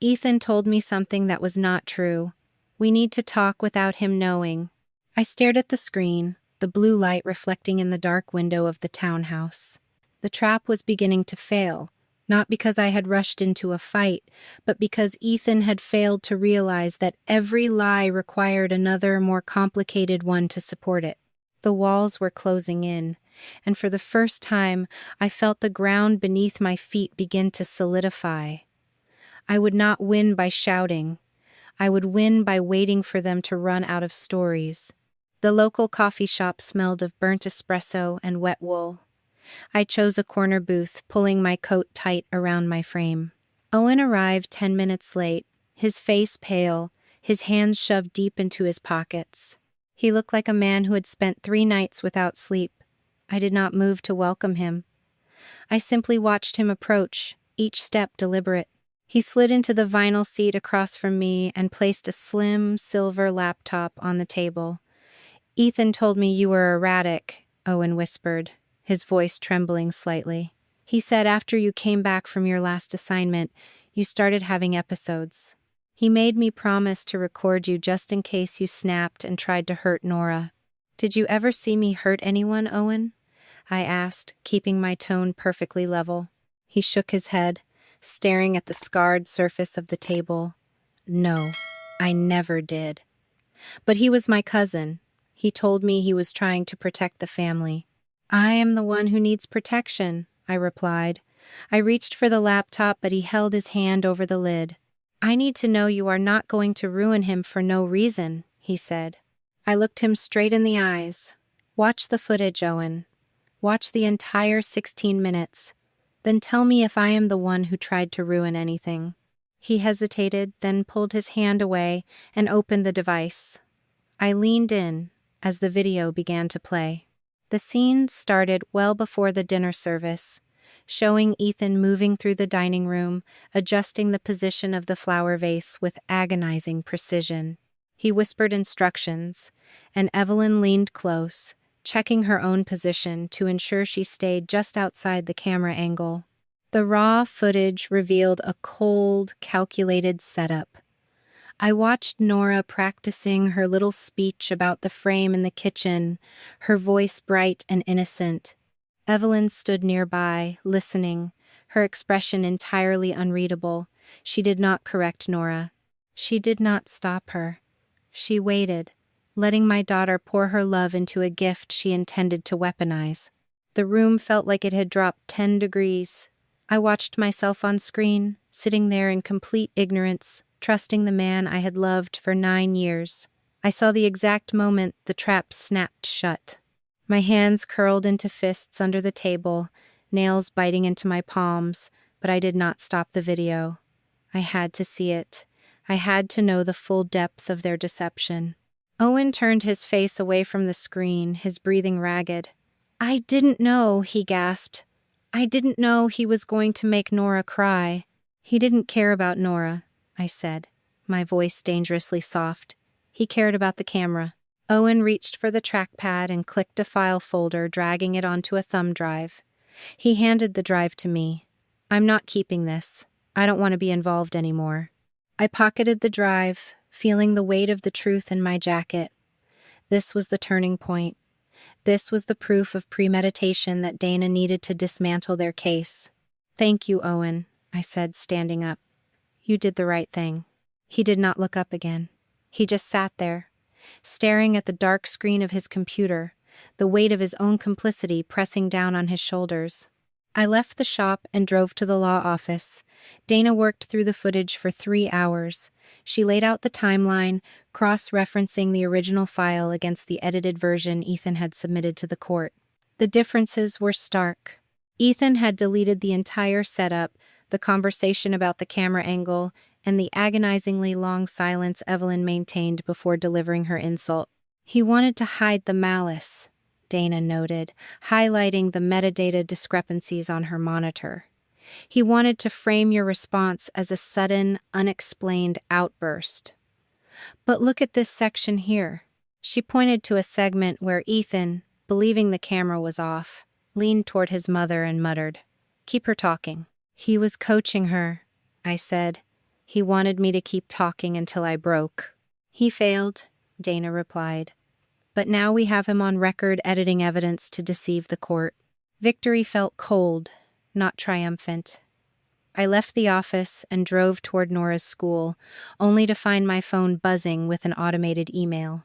Ethan told me something that was not true. We need to talk without him knowing. I stared at the screen, the blue light reflecting in the dark window of the townhouse. The trap was beginning to fail. Not because I had rushed into a fight, but because Ethan had failed to realize that every lie required another, more complicated one to support it. The walls were closing in, and for the first time, I felt the ground beneath my feet begin to solidify. I would not win by shouting. I would win by waiting for them to run out of stories. The local coffee shop smelled of burnt espresso and wet wool. I chose a corner booth, pulling my coat tight around my frame. Owen arrived 10 minutes late, his face pale, his hands shoved deep into his pockets. He looked like a man who had spent 3 nights without sleep. I did not move to welcome him. I simply watched him approach, each step deliberate. He slid into the vinyl seat across from me and placed a slim, silver laptop on the table. Ethan told me you were erratic, Owen whispered, his voice trembling slightly. He said after you came back from your last assignment, you started having episodes. He made me promise to record you just in case you snapped and tried to hurt Nora. Did you ever see me hurt anyone, Owen? I asked, keeping my tone perfectly level. He shook his head, staring at the scarred surface of the table. No, I never did. But he was my cousin. He told me he was trying to protect the family. I am the one who needs protection, I replied. I reached for the laptop, but he held his hand over the lid. I need to know you are not going to ruin him for no reason, he said. I looked him straight in the eyes. Watch the footage, Owen. Watch the entire 16 minutes. Then tell me if I am the one who tried to ruin anything. He hesitated, then pulled his hand away and opened the device. I leaned in as the video began to play. The scene started well before the dinner service, showing Ethan moving through the dining room, adjusting the position of the flower vase with agonizing precision. He whispered instructions, and Evelyn leaned close, checking her own position to ensure she stayed just outside the camera angle. The raw footage revealed a cold, calculated setup. I watched Nora practicing her little speech about the frame in the kitchen, her voice bright and innocent. Evelyn stood nearby, listening, her expression entirely unreadable. She did not correct Nora. She did not stop her. She waited, letting my daughter pour her love into a gift she intended to weaponize. The room felt like it had dropped 10 degrees. I watched myself on screen, sitting there in complete ignorance, trusting the man I had loved for 9 years. I saw the exact moment the trap snapped shut. My hands curled into fists under the table, nails biting into my palms, but I did not stop the video. I had to see it. I had to know the full depth of their deception. Owen turned his face away from the screen, his breathing ragged. "I didn't know," he gasped. "I didn't know he was going to make Nora cry." "He didn't care about Nora," I said, my voice dangerously soft. "He cared about the camera." Owen reached for the trackpad and clicked a file folder, dragging it onto a thumb drive. He handed the drive to me. "I'm not keeping this. I don't want to be involved anymore." I pocketed the drive, feeling the weight of the truth in my jacket. This was the turning point. This was the proof of premeditation that Dana needed to dismantle their case. "Thank you, Owen," I said, standing up. "You did the right thing." He did not look up again. He just sat there, staring at the dark screen of his computer, the weight of his own complicity pressing down on his shoulders. I left the shop and drove to the law office. Dana worked through the footage for 3 hours. She laid out the timeline, cross-referencing the original file against the edited version Ethan had submitted to the court. The differences were stark. Ethan had deleted the entire setup, the conversation about the camera angle, and the agonizingly long silence Evelyn maintained before delivering her insult. He wanted to hide the malice, Dana noted, highlighting the metadata discrepancies on her monitor. He wanted to frame your response as a sudden, unexplained outburst. "But look at this section here." She pointed to a segment where Ethan, believing the camera was off, leaned toward his mother and muttered, "Keep her talking." "He was coaching her," I said. "He wanted me to keep talking until I broke." "He failed," Dana replied. "But now we have him on record editing evidence to deceive the court." Victory felt cold, not triumphant. I left the office and drove toward Nora's school, only to find my phone buzzing with an automated email.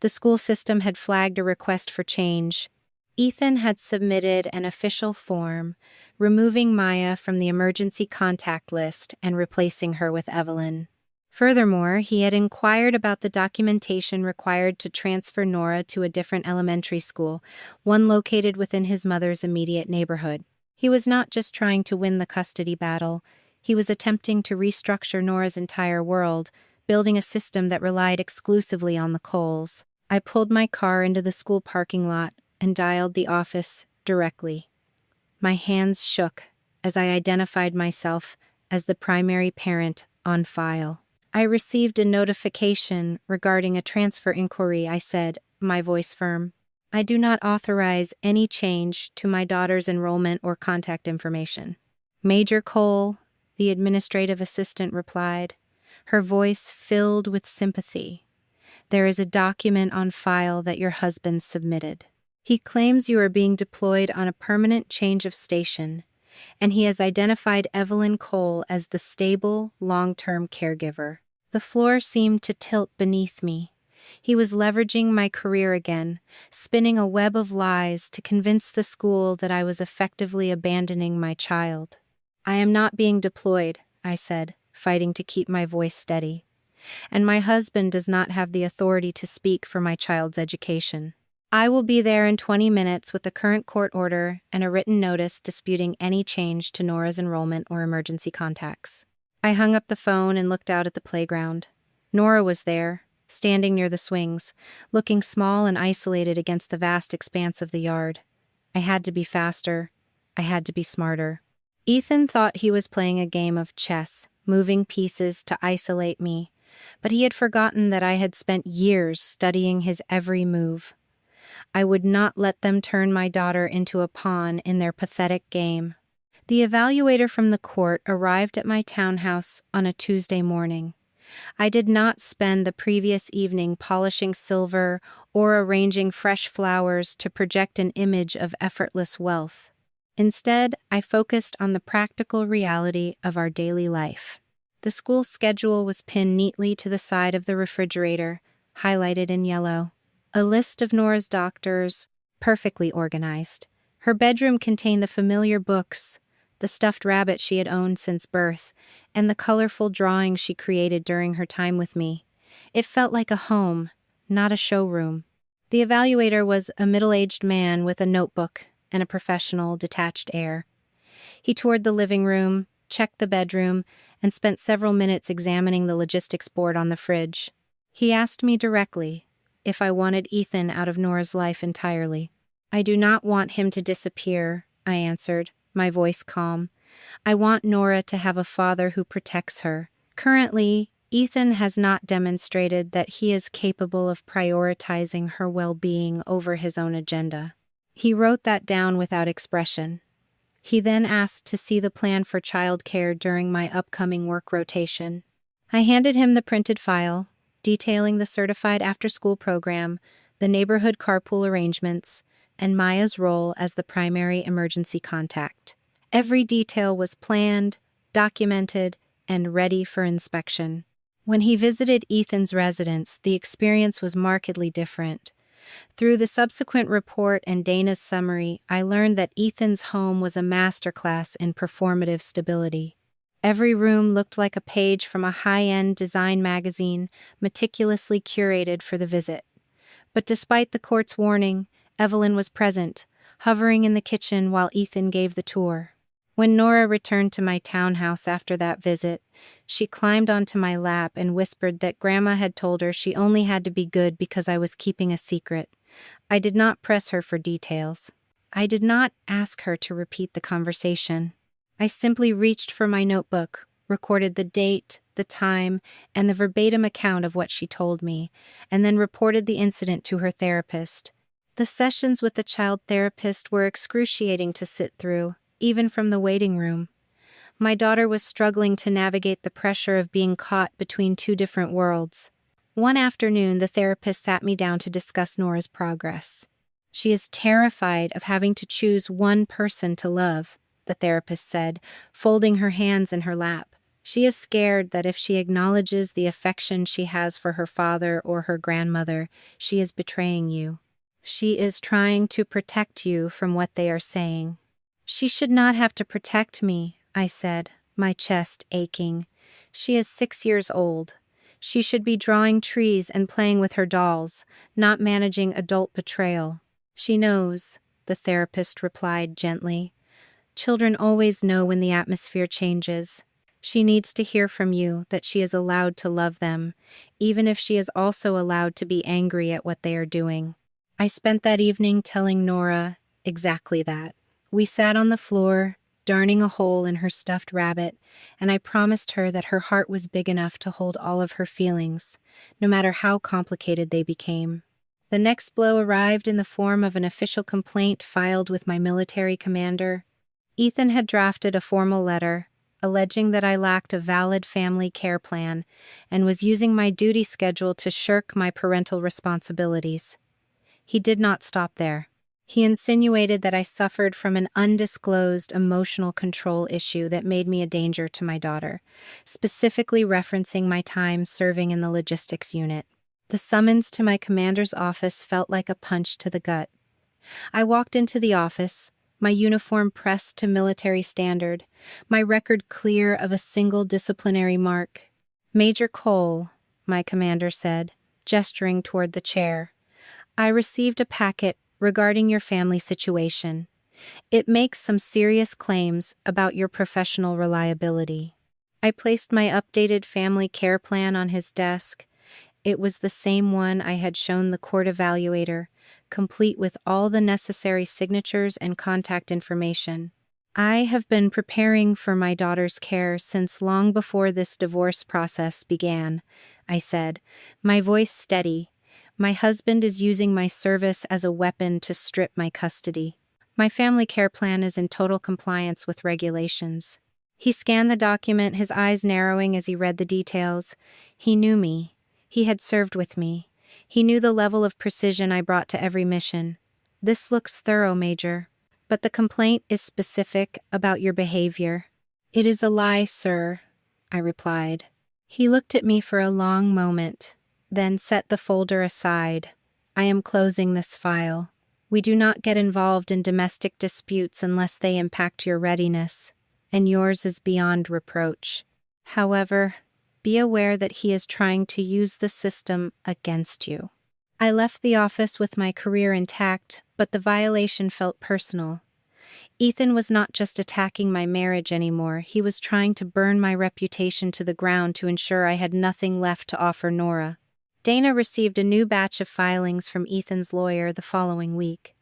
The school system had flagged a request for change. Ethan had submitted an official form, removing Maya from the emergency contact list and replacing her with Evelyn. Furthermore, he had inquired about the documentation required to transfer Nora to a different elementary school, one located within his mother's immediate neighborhood. He was not just trying to win the custody battle, he was attempting to restructure Nora's entire world, building a system that relied exclusively on the Coles. I pulled my car into the school parking lot and dialed the office directly. My hands shook as I identified myself as the primary parent on file. "I received a notification regarding a transfer inquiry," I said, my voice firm. "I do not authorize any change to my daughter's enrollment or contact information." "Major Cole," the administrative assistant replied, her voice filled with sympathy. "There is a document on file that your husband submitted. He claims you are being deployed on a permanent change of station, and he has identified Evelyn Cole as the stable, long-term caregiver." The floor seemed to tilt beneath me. He was leveraging my career again, spinning a web of lies to convince the school that I was effectively abandoning my child. "I am not being deployed," I said, fighting to keep my voice steady. "And my husband does not have the authority to speak for my child's education. I will be there in 20 minutes with the current court order and a written notice disputing any change to Nora's enrollment or emergency contacts." I hung up the phone and looked out at the playground. Nora was there, standing near the swings, looking small and isolated against the vast expanse of the yard. I had to be faster. I had to be smarter. Ethan thought he was playing a game of chess, moving pieces to isolate me, but he had forgotten that I had spent years studying his every move. I would not let them turn my daughter into a pawn in their pathetic game. The evaluator from the court arrived at my townhouse on a Tuesday morning. I did not spend the previous evening polishing silver or arranging fresh flowers to project an image of effortless wealth. Instead, I focused on the practical reality of our daily life. The school schedule was pinned neatly to the side of the refrigerator, highlighted in yellow. A list of Nora's doctors, perfectly organized. Her bedroom contained the familiar books, the stuffed rabbit she had owned since birth, and the colorful drawings she created during her time with me. It felt like a home, not a showroom. The evaluator was a middle-aged man with a notebook and a professional, detached air. He toured the living room, checked the bedroom, and spent several minutes examining the logistics board on the fridge. He asked me directly if I wanted Ethan out of Nora's life entirely. "I do not want him to disappear," I answered, my voice calm. "I want Nora to have a father who protects her. Currently, Ethan has not demonstrated that he is capable of prioritizing her well-being over his own agenda." He wrote that down without expression. He then asked to see the plan for childcare during my upcoming work rotation. I handed him the printed file, detailing the certified after-school program, the neighborhood carpool arrangements, and Maya's role as the primary emergency contact. Every detail was planned, documented, and ready for inspection. When he visited Ethan's residence, the experience was markedly different. Through the subsequent report and Dana's summary, I learned that Ethan's home was a masterclass in performative stability. Every room looked like a page from a high-end design magazine, meticulously curated for the visit. But despite the court's warning, Evelyn was present, hovering in the kitchen while Ethan gave the tour. When Nora returned to my townhouse after that visit, she climbed onto my lap and whispered that Grandma had told her she only had to be good because I was keeping a secret. I did not press her for details. I did not ask her to repeat the conversation. I simply reached for my notebook, recorded the date, the time, and the verbatim account of what she told me, and then reported the incident to her therapist. The sessions with the child therapist were excruciating to sit through, even from the waiting room. My daughter was struggling to navigate the pressure of being caught between two different worlds. One afternoon, the therapist sat me down to discuss Nora's progress. "She is terrified of having to choose one person to love," the therapist said, folding her hands in her lap. "She is scared that if she acknowledges the affection she has for her father or her grandmother, she is betraying you. She is trying to protect you from what they are saying." "She should not have to protect me," I said, my chest aching. "She is 6 years old. She should be drawing trees and playing with her dolls, not managing adult betrayal." "She knows," the therapist replied gently. "Children always know when the atmosphere changes. She needs to hear from you that she is allowed to love them, even if she is also allowed to be angry at what they are doing." I spent that evening telling Nora exactly that. We sat on the floor, darning a hole in her stuffed rabbit, and I promised her that her heart was big enough to hold all of her feelings, no matter how complicated they became. The next blow arrived in the form of an official complaint filed with my military commander. Ethan had drafted a formal letter, alleging that I lacked a valid family care plan and was using my duty schedule to shirk my parental responsibilities. He did not stop there. He insinuated that I suffered from an undisclosed emotional control issue that made me a danger to my daughter, specifically referencing my time serving in the logistics unit. The summons to my commander's office felt like a punch to the gut. I walked into the office, my uniform pressed to military standard, my record clear of a single disciplinary mark. "Major Cole," my commander said, gesturing toward the chair, "I received a packet regarding your family situation. It makes some serious claims about your professional reliability." I placed my updated family care plan on his desk. It was the same one I had shown the court evaluator, complete with all the necessary signatures and contact information. "I have been preparing for my daughter's care since long before this divorce process began," I said, my voice steady, My husband is using my service as a weapon to strip my custody. My family care plan is in total compliance with regulations. He scanned the document, his eyes narrowing as he read the details. He knew me. He had served with me. He knew the level of precision I brought to every mission. This looks thorough, Major. But the complaint is specific about your behavior. It is a lie, sir, I replied. He looked at me for a long moment, then set the folder aside. I am closing this file. We do not get involved in domestic disputes unless they impact your readiness, and yours is beyond reproach. However, be aware that he is trying to use the system against you. I left the office with my career intact, but the violation felt personal. Ethan was not just attacking my marriage anymore, he was trying to burn my reputation to the ground to ensure I had nothing left to offer Nora. Dana received a new batch of filings from Ethan's lawyer the following week.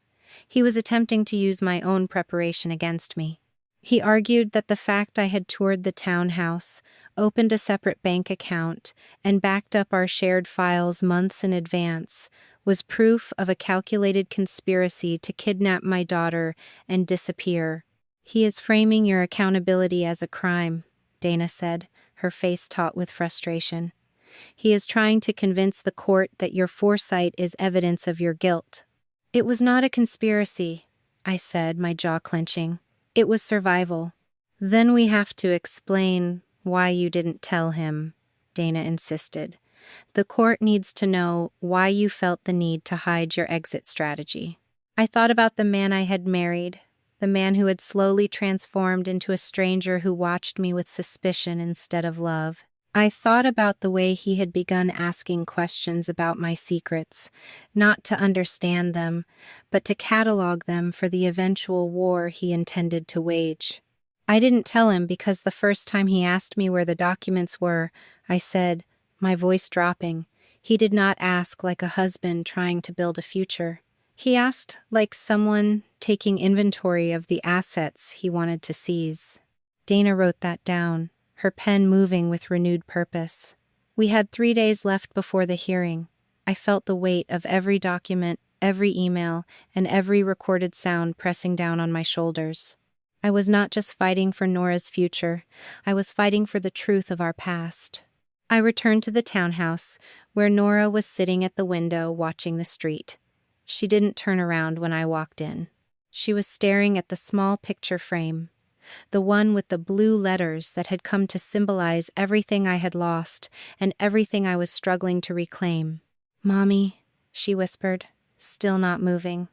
He was attempting to use my own preparation against me. He argued that the fact I had toured the townhouse, opened a separate bank account, and backed up our shared files months in advance was proof of a calculated conspiracy to kidnap my daughter and disappear. He is framing your accountability as a crime, Dana said, her face taut with frustration. He is trying to convince the court that your foresight is evidence of your guilt. It was not a conspiracy, I said, my jaw clenching. It was survival. Then we have to explain why you didn't tell him, Dana insisted. The court needs to know why you felt the need to hide your exit strategy. I thought about the man I had married, the man who had slowly transformed into a stranger who watched me with suspicion instead of love. I thought about the way he had begun asking questions about my secrets, not to understand them, but to catalog them for the eventual war he intended to wage. I didn't tell him because the first time he asked me where the documents were, I said, my voice dropping. He did not ask like a husband trying to build a future. He asked like someone taking inventory of the assets he wanted to seize. Dana wrote that down, her pen moving with renewed purpose. We had 3 days left before the hearing. I felt the weight of every document, every email, and every recorded sound pressing down on my shoulders. I was not just fighting for Nora's future, I was fighting for the truth of our past. I returned to the townhouse, where Nora was sitting at the window watching the street. She didn't turn around when I walked in. She was staring at the small picture frame, the one with the blue letters that had come to symbolize everything I had lost and everything I was struggling to reclaim. "Mommy," she whispered, still not moving.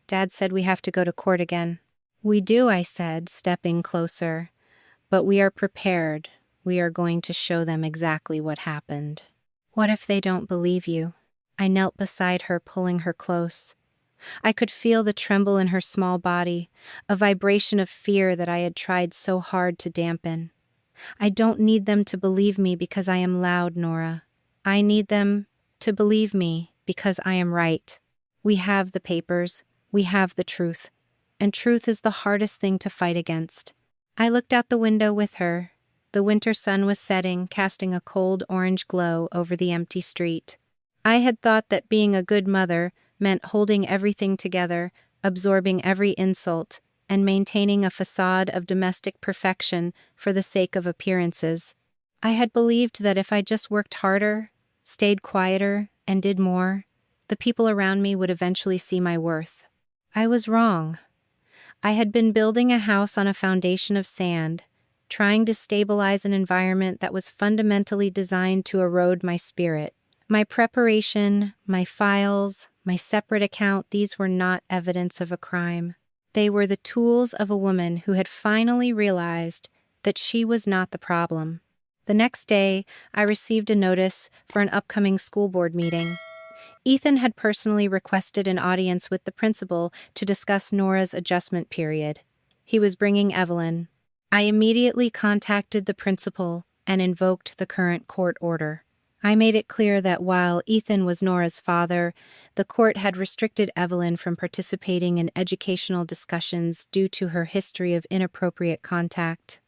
"Dad said we have to go to court again." "We do," I said, stepping closer. "But we are prepared. We are going to show them exactly what happened." "What if they don't believe you?" I knelt beside her, pulling her close. I could feel the tremble in her small body, a vibration of fear that I had tried so hard to dampen. "I don't need them to believe me because I am loud, Nora. I need them to believe me because I am right. We have the papers, we have the truth, and truth is the hardest thing to fight against." I looked out the window with her. The winter sun was setting, casting a cold orange glow over the empty street. I had thought that being a good mother meant holding everything together, absorbing every insult, and maintaining a facade of domestic perfection for the sake of appearances. I had believed that if I just worked harder, stayed quieter, and did more, the people around me would eventually see my worth. I was wrong. I had been building a house on a foundation of sand, trying to stabilize an environment that was fundamentally designed to erode my spirit. My preparation, my files, my separate account, these were not evidence of a crime. They were the tools of a woman who had finally realized that she was not the problem. The next day, I received a notice for an upcoming school board meeting. Ethan had personally requested an audience with the principal to discuss Nora's adjustment period. He was bringing Evelyn. I immediately contacted the principal and invoked the current court order. I made it clear that while Ethan was Nora's father, the court had restricted Evelyn from participating in educational discussions due to her history of inappropriate contact.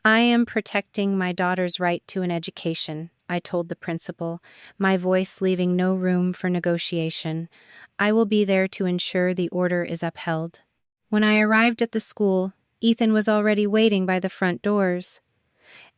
"I am protecting my daughter's right to an education," I told the principal, my voice leaving no room for negotiation. I will be there to ensure the order is upheld. When I arrived at the school, Ethan was already waiting by the front doors.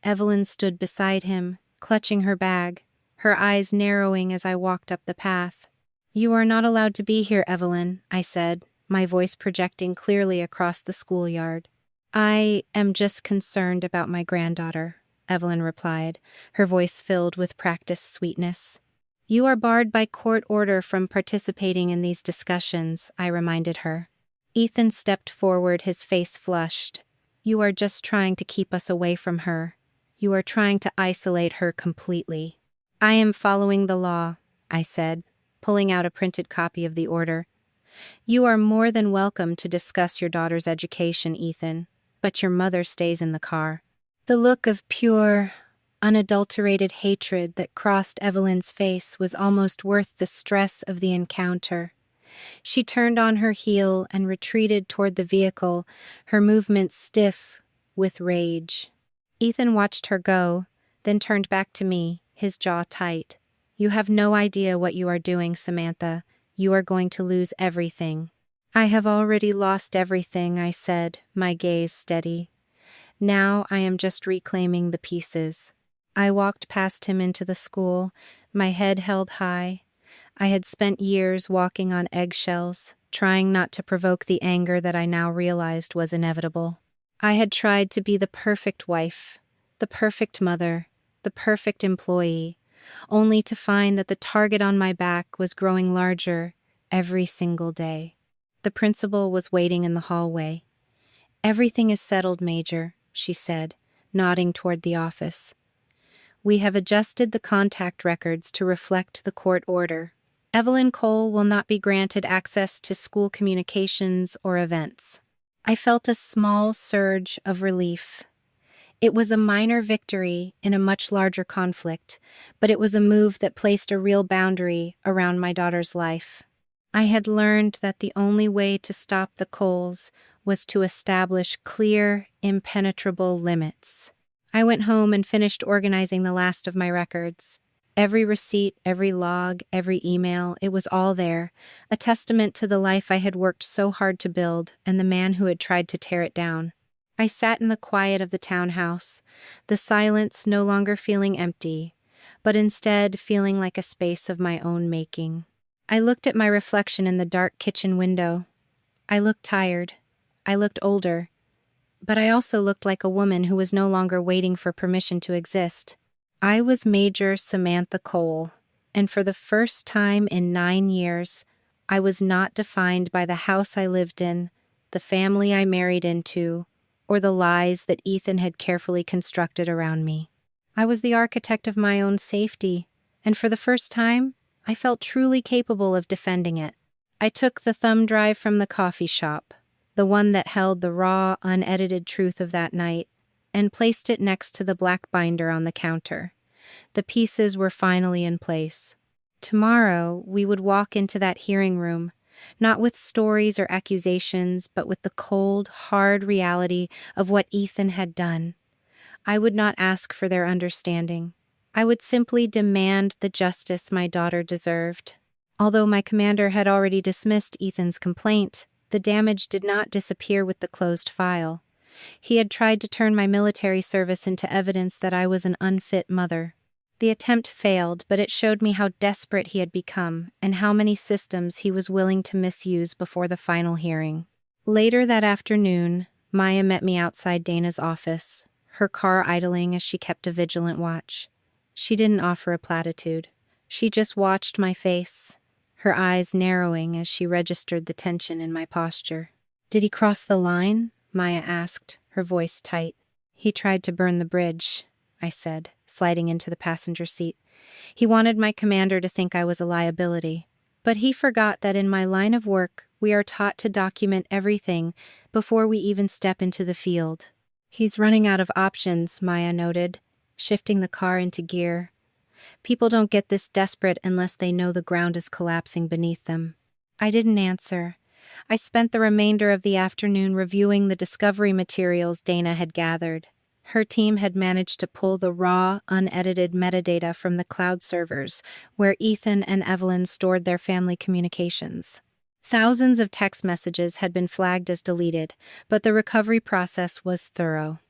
Evelyn stood beside him, clutching her bag, her eyes narrowing as I walked up the path. "You are not allowed to be here, Evelyn," I said, my voice projecting clearly across the schoolyard. "I am just concerned about my granddaughter," Evelyn replied, her voice filled with practiced sweetness. "You are barred by court order from participating in these discussions," I reminded her. Ethan stepped forward, his face flushed. "You are just trying to keep us away from her. You are trying to isolate her completely." "I am following the law," I said, pulling out a printed copy of the order. "You are more than welcome to discuss your daughter's education, Ethan, but your mother stays in the car." The look of pure, unadulterated hatred that crossed Evelyn's face was almost worth the stress of the encounter. She turned on her heel and retreated toward the vehicle, her movements stiff with rage. Ethan watched her go, then turned back to me, his jaw tight. "You have no idea what you are doing, Samantha. You are going to lose everything." "I have already lost everything," I said, my gaze steady. "Now I am just reclaiming the pieces." I walked past him into the school, my head held high. I had spent years walking on eggshells, trying not to provoke the anger that I now realized was inevitable. I had tried to be the perfect wife, the perfect mother, the perfect employee, only to find that the target on my back was growing larger every single day. The principal was waiting in the hallway. "Everything is settled, Major," she said, nodding toward the office. "We have adjusted the contact records to reflect the court order. Evelyn Cole will not be granted access to school communications or events." I felt a small surge of relief. It was a minor victory in a much larger conflict, but it was a move that placed a real boundary around my daughter's life. I had learned that the only way to stop the Coles was to establish clear, impenetrable limits. I went home and finished organizing the last of my records. Every receipt, every log, every email, it was all there, a testament to the life I had worked so hard to build and the man who had tried to tear it down. I sat in the quiet of the townhouse, the silence no longer feeling empty, but instead feeling like a space of my own making. I looked at my reflection in the dark kitchen window. I looked tired. I looked older. But I also looked like a woman who was no longer waiting for permission to exist. I was Major Samantha Cole, and for the first time in 9 years, I was not defined by the house I lived in, the family I married into, or the lies that Ethan had carefully constructed around me. I was the architect of my own safety, and for the first time, I felt truly capable of defending it. I took the thumb drive from the coffee shop, the one that held the raw, unedited truth of that night, and placed it next to the black binder on the counter. The pieces were finally in place. Tomorrow, we would walk into that hearing room, not with stories or accusations, but with the cold, hard reality of what Ethan had done. I would not ask for their understanding. I would simply demand the justice my daughter deserved. Although my commander had already dismissed Ethan's complaint, the damage did not disappear with the closed file. He had tried to turn my military service into evidence that I was an unfit mother. The attempt failed, but it showed me how desperate he had become and how many systems he was willing to misuse before the final hearing. Later that afternoon, Maya met me outside Dana's office, her car idling as she kept a vigilant watch. She didn't offer a platitude. She just watched my face, her eyes narrowing as she registered the tension in my posture. "Did he cross the line?" Maya asked, her voice tight. "He tried to burn the bridge," I said, sliding into the passenger seat. "He wanted my commander to think I was a liability. But he forgot that in my line of work, we are taught to document everything before we even step into the field." "He's running out of options," Maya noted, shifting the car into gear. "People don't get this desperate unless they know the ground is collapsing beneath them." I didn't answer. I spent the remainder of the afternoon reviewing the discovery materials Dana had gathered. Her team had managed to pull the raw, unedited metadata from the cloud servers, where Ethan and Evelyn stored their family communications. Thousands of text messages had been flagged as deleted, but the recovery process was thorough.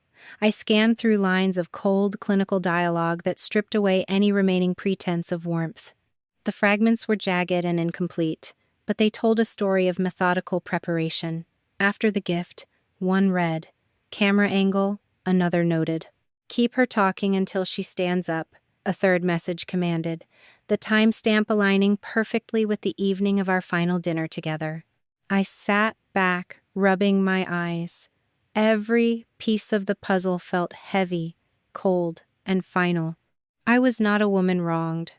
I scanned through lines of cold, clinical dialogue that stripped away any remaining pretense of warmth. The fragments were jagged and incomplete, but they told a story of methodical preparation. After the gift, one read, "Camera angle," another noted, "Keep her talking until she stands up," a third message commanded, the timestamp aligning perfectly with the evening of our final dinner together. I sat back, rubbing my eyes. Every piece of the puzzle felt heavy, cold, and final. I was not a woman wronged.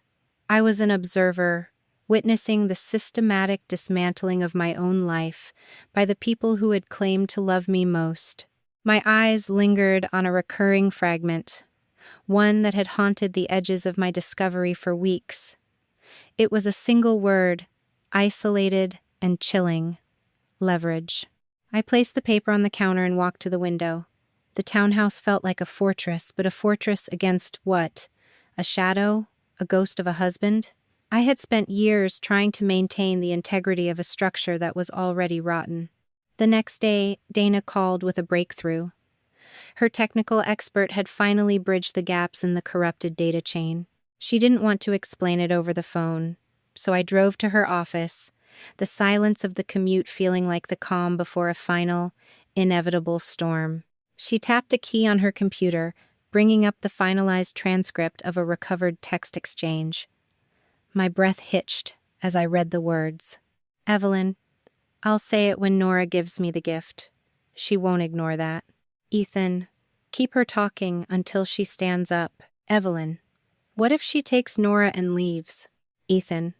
I was an observer, witnessing the systematic dismantling of my own life by the people who had claimed to love me most. My eyes lingered on a recurring fragment, one that had haunted the edges of my discovery for weeks. It was a single word, isolated and chilling: leverage. I placed the paper on the counter and walked to the window. The townhouse felt like a fortress, but a fortress against what? A shadow? A ghost of a husband? I had spent years trying to maintain the integrity of a structure that was already rotten. The next day, Dana called with a breakthrough. Her technical expert had finally bridged the gaps in the corrupted data chain. She didn't want to explain it over the phone, so I drove to her office, the silence of the commute feeling like the calm before a final, inevitable storm. She tapped a key on her computer, bringing up the finalized transcript of a recovered text exchange. My breath hitched as I read the words. "Evelyn, I'll say it when Nora gives me the gift. She won't ignore that. Ethan, keep her talking until she stands up. Evelyn, what if she takes Nora and leaves? Ethan,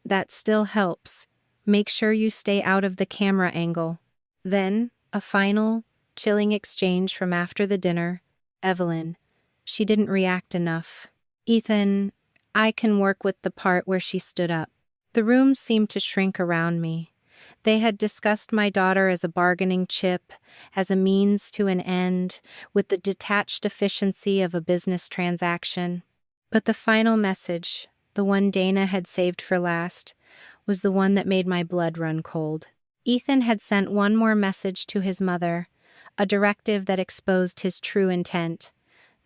that still helps. Make sure you stay out of the camera angle." Then, a final, chilling exchange from after the dinner. "Evelyn, she didn't react enough. Ethan, I can work with the part where she stood up." The room seemed to shrink around me. They had discussed my daughter as a bargaining chip, as a means to an end, with the detached efficiency of a business transaction. But the final message, the one Dana had saved for last, was the one that made my blood run cold. Ethan had sent one more message to his mother, a directive that exposed his true intent.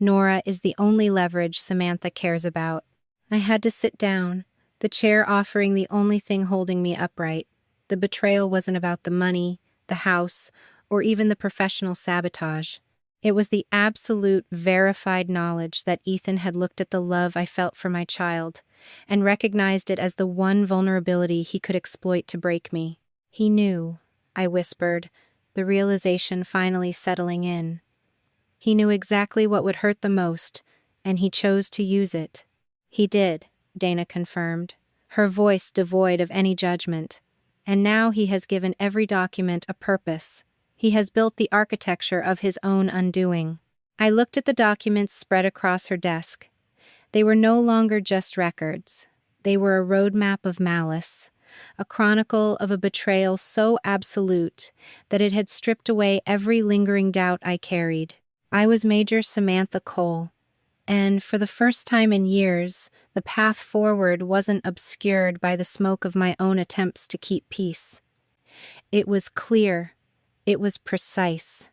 Nora is the only leverage Samantha cares about. I had to sit down, the chair offering the only thing holding me upright. The betrayal wasn't about the money, the house, or even the professional sabotage. It was the absolute, verified knowledge that Ethan had looked at the love I felt for my child and recognized it as the one vulnerability he could exploit to break me. He knew, I whispered, the realization finally settling in. He knew exactly what would hurt the most, and he chose to use it. He did, Dana confirmed, her voice devoid of any judgment. And now he has given every document a purpose. He has built the architecture of his own undoing. I looked at the documents spread across her desk. They were no longer just records. They were a roadmap of malice, a chronicle of a betrayal so absolute that it had stripped away every lingering doubt I carried. I was Major Samantha Cole, and for the first time in years, the path forward wasn't obscured by the smoke of my own attempts to keep peace. It was clear, it was precise,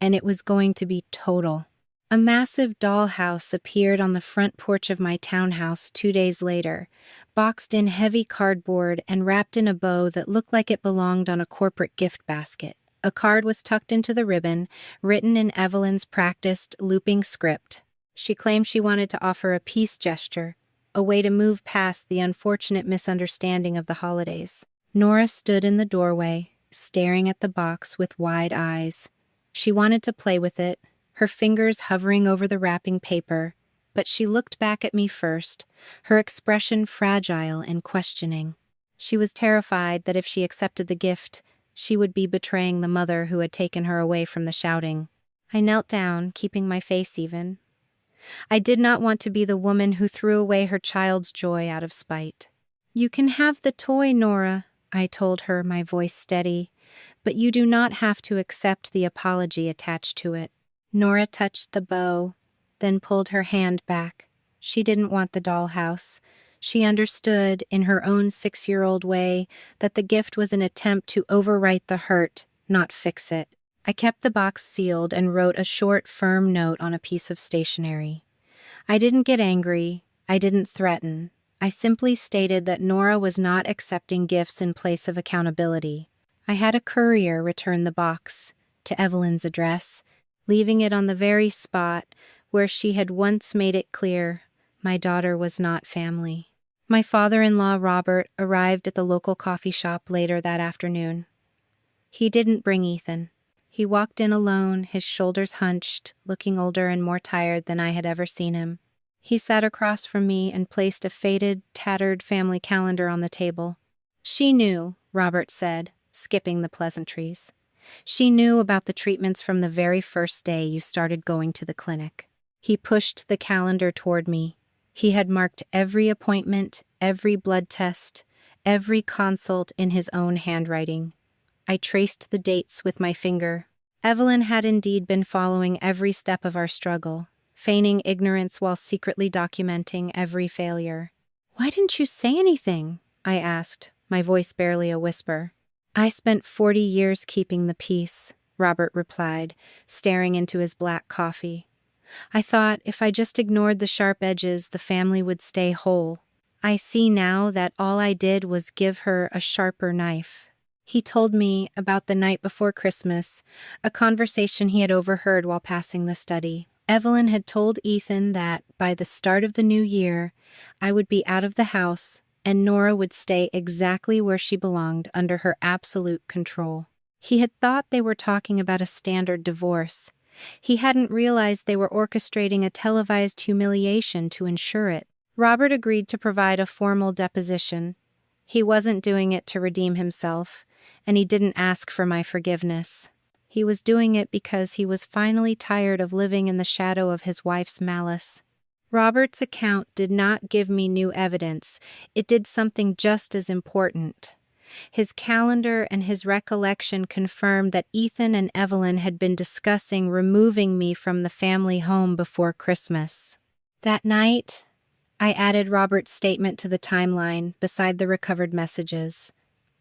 and it was going to be total. A massive dollhouse appeared on the front porch of my townhouse 2 days later, boxed in heavy cardboard and wrapped in a bow that looked like it belonged on a corporate gift basket. A card was tucked into the ribbon, written in Evelyn's practiced, looping script. She claimed she wanted to offer a peace gesture, a way to move past the unfortunate misunderstanding of the holidays. Nora stood in the doorway, staring at the box with wide eyes. She wanted to play with it, her fingers hovering over the wrapping paper, but she looked back at me first, her expression fragile and questioning. She was terrified that if she accepted the gift, she would be betraying the mother who had taken her away from the shouting. I knelt down, keeping my face even. I did not want to be the woman who threw away her child's joy out of spite. "You can have the toy, Nora," I told her, my voice steady, "but you do not have to accept the apology attached to it." Nora touched the bow, then pulled her hand back. She didn't want the dollhouse. She understood, in her own 6-year-old way, that the gift was an attempt to overwrite the hurt, not fix it. I kept the box sealed and wrote a short, firm note on a piece of stationery. I didn't get angry. I didn't threaten. I simply stated that Nora was not accepting gifts in place of accountability. I had a courier return the box to Evelyn's address, leaving it on the very spot where she had once made it clear my daughter was not family. My father-in-law, Robert, arrived at the local coffee shop later that afternoon. He didn't bring Ethan. He walked in alone, his shoulders hunched, looking older and more tired than I had ever seen him. He sat across from me and placed a faded, tattered family calendar on the table. "She knew," Robert said, skipping the pleasantries. "She knew about the treatments from the very first day you started going to the clinic." He pushed the calendar toward me. He had marked every appointment, every blood test, every consult in his own handwriting. I traced the dates with my finger. Evelyn had indeed been following every step of our struggle, feigning ignorance while secretly documenting every failure. "Why didn't you say anything?" I asked, my voice barely a whisper. "I spent 40 years keeping the peace," Robert replied, staring into his black coffee. "I thought if I just ignored the sharp edges, the family would stay whole. I see now that all I did was give her a sharper knife." He told me about the night before Christmas, a conversation he had overheard while passing the study. Evelyn had told Ethan that, by the start of the new year, I would be out of the house and Nora would stay exactly where she belonged under her absolute control. He had thought they were talking about a standard divorce. He hadn't realized they were orchestrating a televised humiliation to ensure it. Robert agreed to provide a formal deposition. He wasn't doing it to redeem himself, and he didn't ask for my forgiveness. He was doing it because he was finally tired of living in the shadow of his wife's malice. Robert's account did not give me new evidence. It did something just as important. His calendar and his recollection confirmed that Ethan and Evelyn had been discussing removing me from the family home before Christmas. That night, I added Robert's statement to the timeline beside the recovered messages.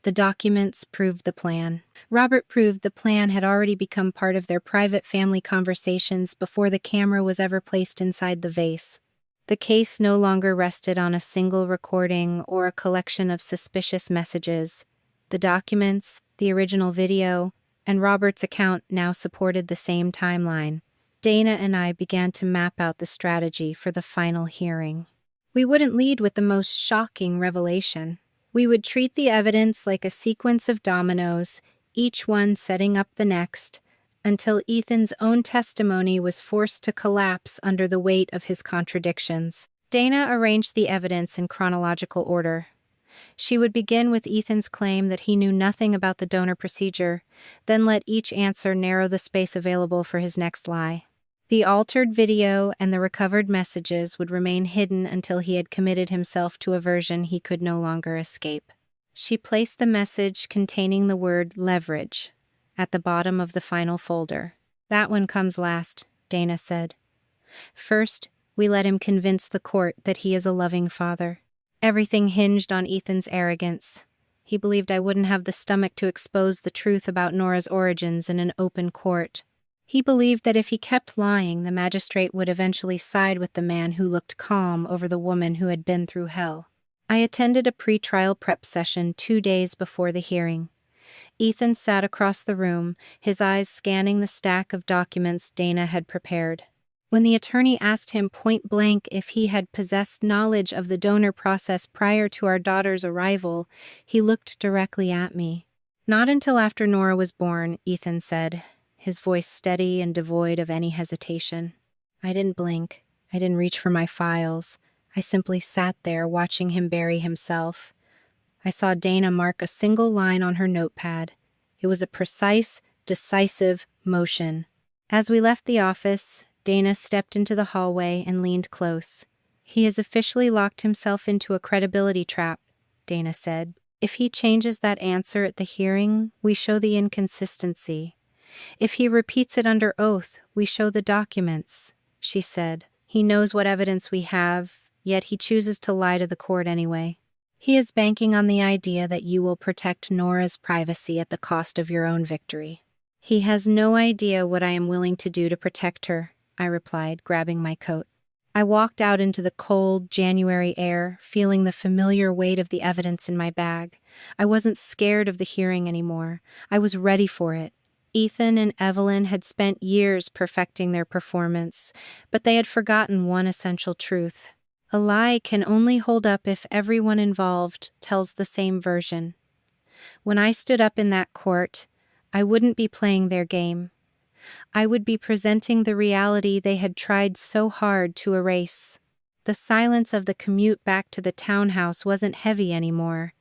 The documents proved the plan. Robert proved the plan had already become part of their private family conversations before the camera was ever placed inside the vase. The case no longer rested on a single recording or a collection of suspicious messages. The documents, the original video, and Robert's account now supported the same timeline. Dana and I began to map out the strategy for the final hearing. We wouldn't lead with the most shocking revelation. We would treat the evidence like a sequence of dominoes, each one setting up the next, until Ethan's own testimony was forced to collapse under the weight of his contradictions. Dana arranged the evidence in chronological order. She would begin with Ethan's claim that he knew nothing about the donor procedure, then let each answer narrow the space available for his next lie. The altered video and the recovered messages would remain hidden until he had committed himself to a version he could no longer escape. She placed the message containing the word leverage at the bottom of the final folder. "That one comes last," Dana said. "First, we let him convince the court that he is a loving father." Everything hinged on Ethan's arrogance. He believed I wouldn't have the stomach to expose the truth about Nora's origins in an open court. He believed that if he kept lying, the magistrate would eventually side with the man who looked calm over the woman who had been through hell. I attended a pre-trial prep session 2 days before the hearing. Ethan sat across the room, his eyes scanning the stack of documents Dana had prepared. When the attorney asked him point blank if he had possessed knowledge of the donor process prior to our daughter's arrival, he looked directly at me. "Not until after Nora was born," Ethan said, his voice steady and devoid of any hesitation. I didn't blink. I didn't reach for my files. I simply sat there watching him bury himself. I saw Dana mark a single line on her notepad. It was a precise, decisive motion. As we left the office, Dana stepped into the hallway and leaned close. "He has officially locked himself into a credibility trap," Dana said. "If he changes that answer at the hearing, we show the inconsistency. "If he repeats it under oath, we show the documents," she said. "He knows what evidence we have, yet he chooses to lie to the court anyway. He is banking on the idea that you will protect Nora's privacy at the cost of your own victory." "He has no idea what I am willing to do to protect her," I replied, grabbing my coat. I walked out into the cold, January air, feeling the familiar weight of the evidence in my bag. I wasn't scared of the hearing anymore. I was ready for it. Ethan and Evelyn had spent years perfecting their performance, but they had forgotten one essential truth. A lie can only hold up if everyone involved tells the same version. When I stood up in that court, I wouldn't be playing their game. I would be presenting the reality they had tried so hard to erase. The silence of the commute back to the townhouse wasn't heavy anymore.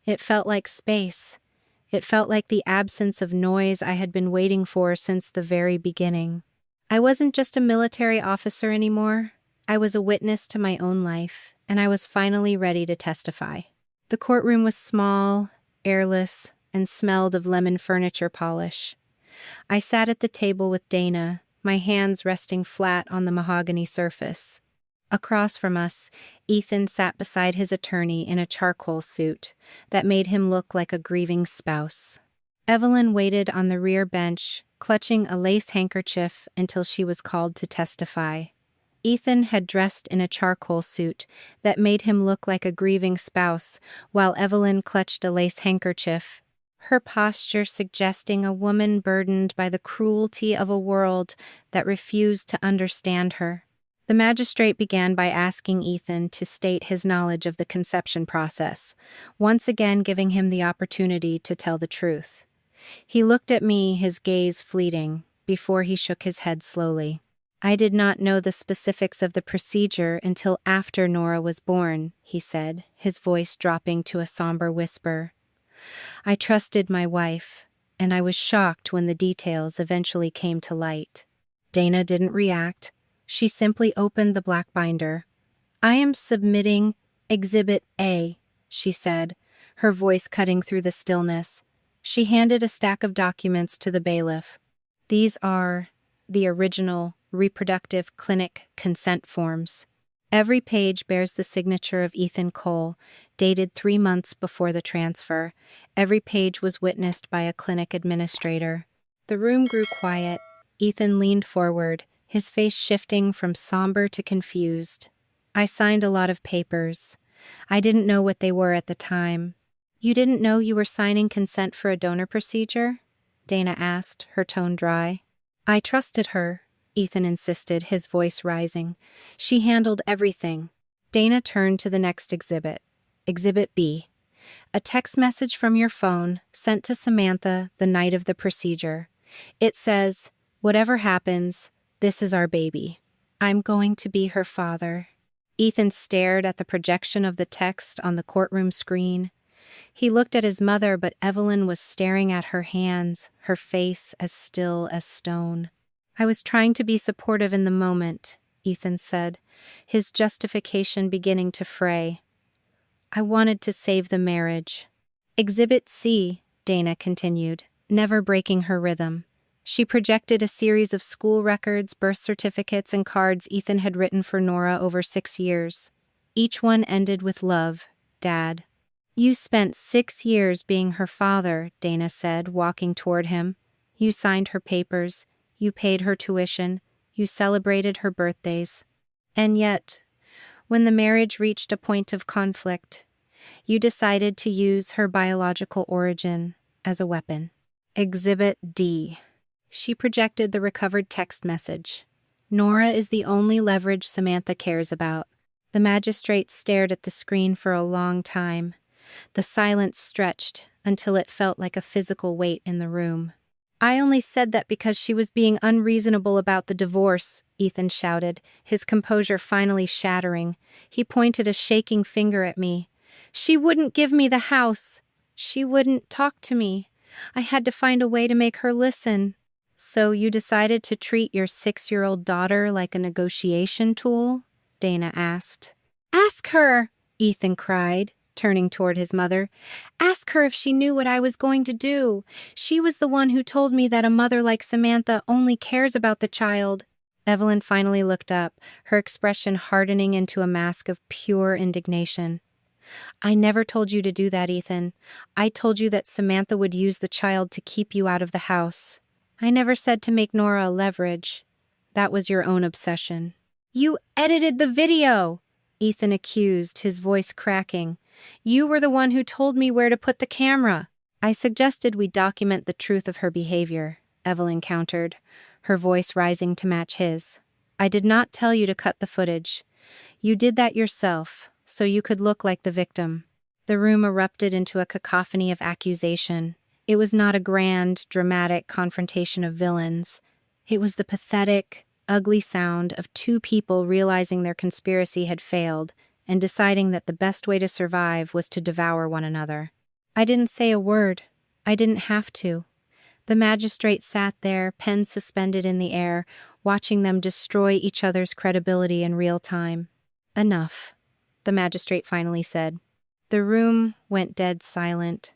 It felt like space. It felt like the absence of noise I had been waiting for since the very beginning. I wasn't just a military officer anymore. I was a witness to my own life, and I was finally ready to testify. The courtroom was small, airless, and smelled of lemon furniture polish. I sat at the table with Dana, my hands resting flat on the mahogany surface. Across from us, Ethan sat beside his attorney in a charcoal suit that made him look like a grieving spouse. Evelyn waited on the rear bench, clutching a lace handkerchief until she was called to testify. Ethan had dressed in a charcoal suit that made him look like a grieving spouse, while Evelyn clutched a lace handkerchief, her posture suggesting a woman burdened by the cruelty of a world that refused to understand her. The magistrate began by asking Ethan to state his knowledge of the conception process, once again giving him the opportunity to tell the truth. He looked at me, his gaze fleeting, before he shook his head slowly. "I did not know the specifics of the procedure until after Nora was born," he said, his voice dropping to a somber whisper. "I trusted my wife, and I was shocked when the details eventually came to light." Dana didn't react. She simply opened the black binder. "I am submitting Exhibit A," she said, her voice cutting through the stillness. She handed a stack of documents to the bailiff. "These are the original reproductive clinic consent forms. Every page bears the signature of Ethan Cole, dated 3 months before the transfer. Every page was witnessed by a clinic administrator." The room grew quiet. Ethan leaned forward, his face shifting from somber to confused. "I signed a lot of papers. I didn't know what they were at the time." "You didn't know you were signing consent for a donor procedure?" Dana asked, her tone dry. "I trusted her," Ethan insisted, his voice rising. "She handled everything." Dana turned to the next exhibit. Exhibit B. "A text message from your phone sent to Samantha the night of the procedure. It says, 'Whatever happens, this is our baby. I'm going to be her father.'" Ethan stared at the projection of the text on the courtroom screen. He looked at his mother, but Evelyn was staring at her hands, her face as still as stone. "I was trying to be supportive in the moment," Ethan said, his justification beginning to fray. "I wanted to save the marriage." Exhibit C, Dana continued, never breaking her rhythm. She projected a series of school records, birth certificates, and cards Ethan had written for Nora over 6 years. Each one ended with "Love, Dad." "You spent 6 years being her father," Dana said, walking toward him. "You signed her papers. You paid her tuition. You celebrated her birthdays. And yet, when the marriage reached a point of conflict, you decided to use her biological origin as a weapon." Exhibit D. She projected the recovered text message. "Nora is the only leverage Samantha cares about." The magistrate stared at the screen for a long time. The silence stretched until it felt like a physical weight in the room. "I only said that because she was being unreasonable about the divorce," Ethan shouted, his composure finally shattering. He pointed a shaking finger at me. "She wouldn't give me the house. She wouldn't talk to me. I had to find a way to make her listen." "So you decided to treat your 6-year-old daughter like a negotiation tool?" Dana asked. "Ask her!" Ethan cried, turning toward his mother. "Ask her if she knew what I was going to do. She was the one who told me that a mother like Samantha only cares about the child." Evelyn finally looked up, her expression hardening into a mask of pure indignation. "I never told you to do that, Ethan. I told you that Samantha would use the child to keep you out of the house. I never said to make Nora a leverage. That was your own obsession." "You edited the video!" Ethan accused, his voice cracking. "You were the one who told me where to put the camera." "I suggested we document the truth of her behavior," Evelyn countered, her voice rising to match his. "I did not tell you to cut the footage. You did that yourself, so you could look like the victim." The room erupted into a cacophony of accusation. It was not a grand, dramatic confrontation of villains. It was the pathetic, ugly sound of two people realizing their conspiracy had failed and deciding that the best way to survive was to devour one another. I didn't say a word. I didn't have to. The magistrate sat there, pen suspended in the air, watching them destroy each other's credibility in real time. "Enough," the magistrate finally said. The room went dead silent.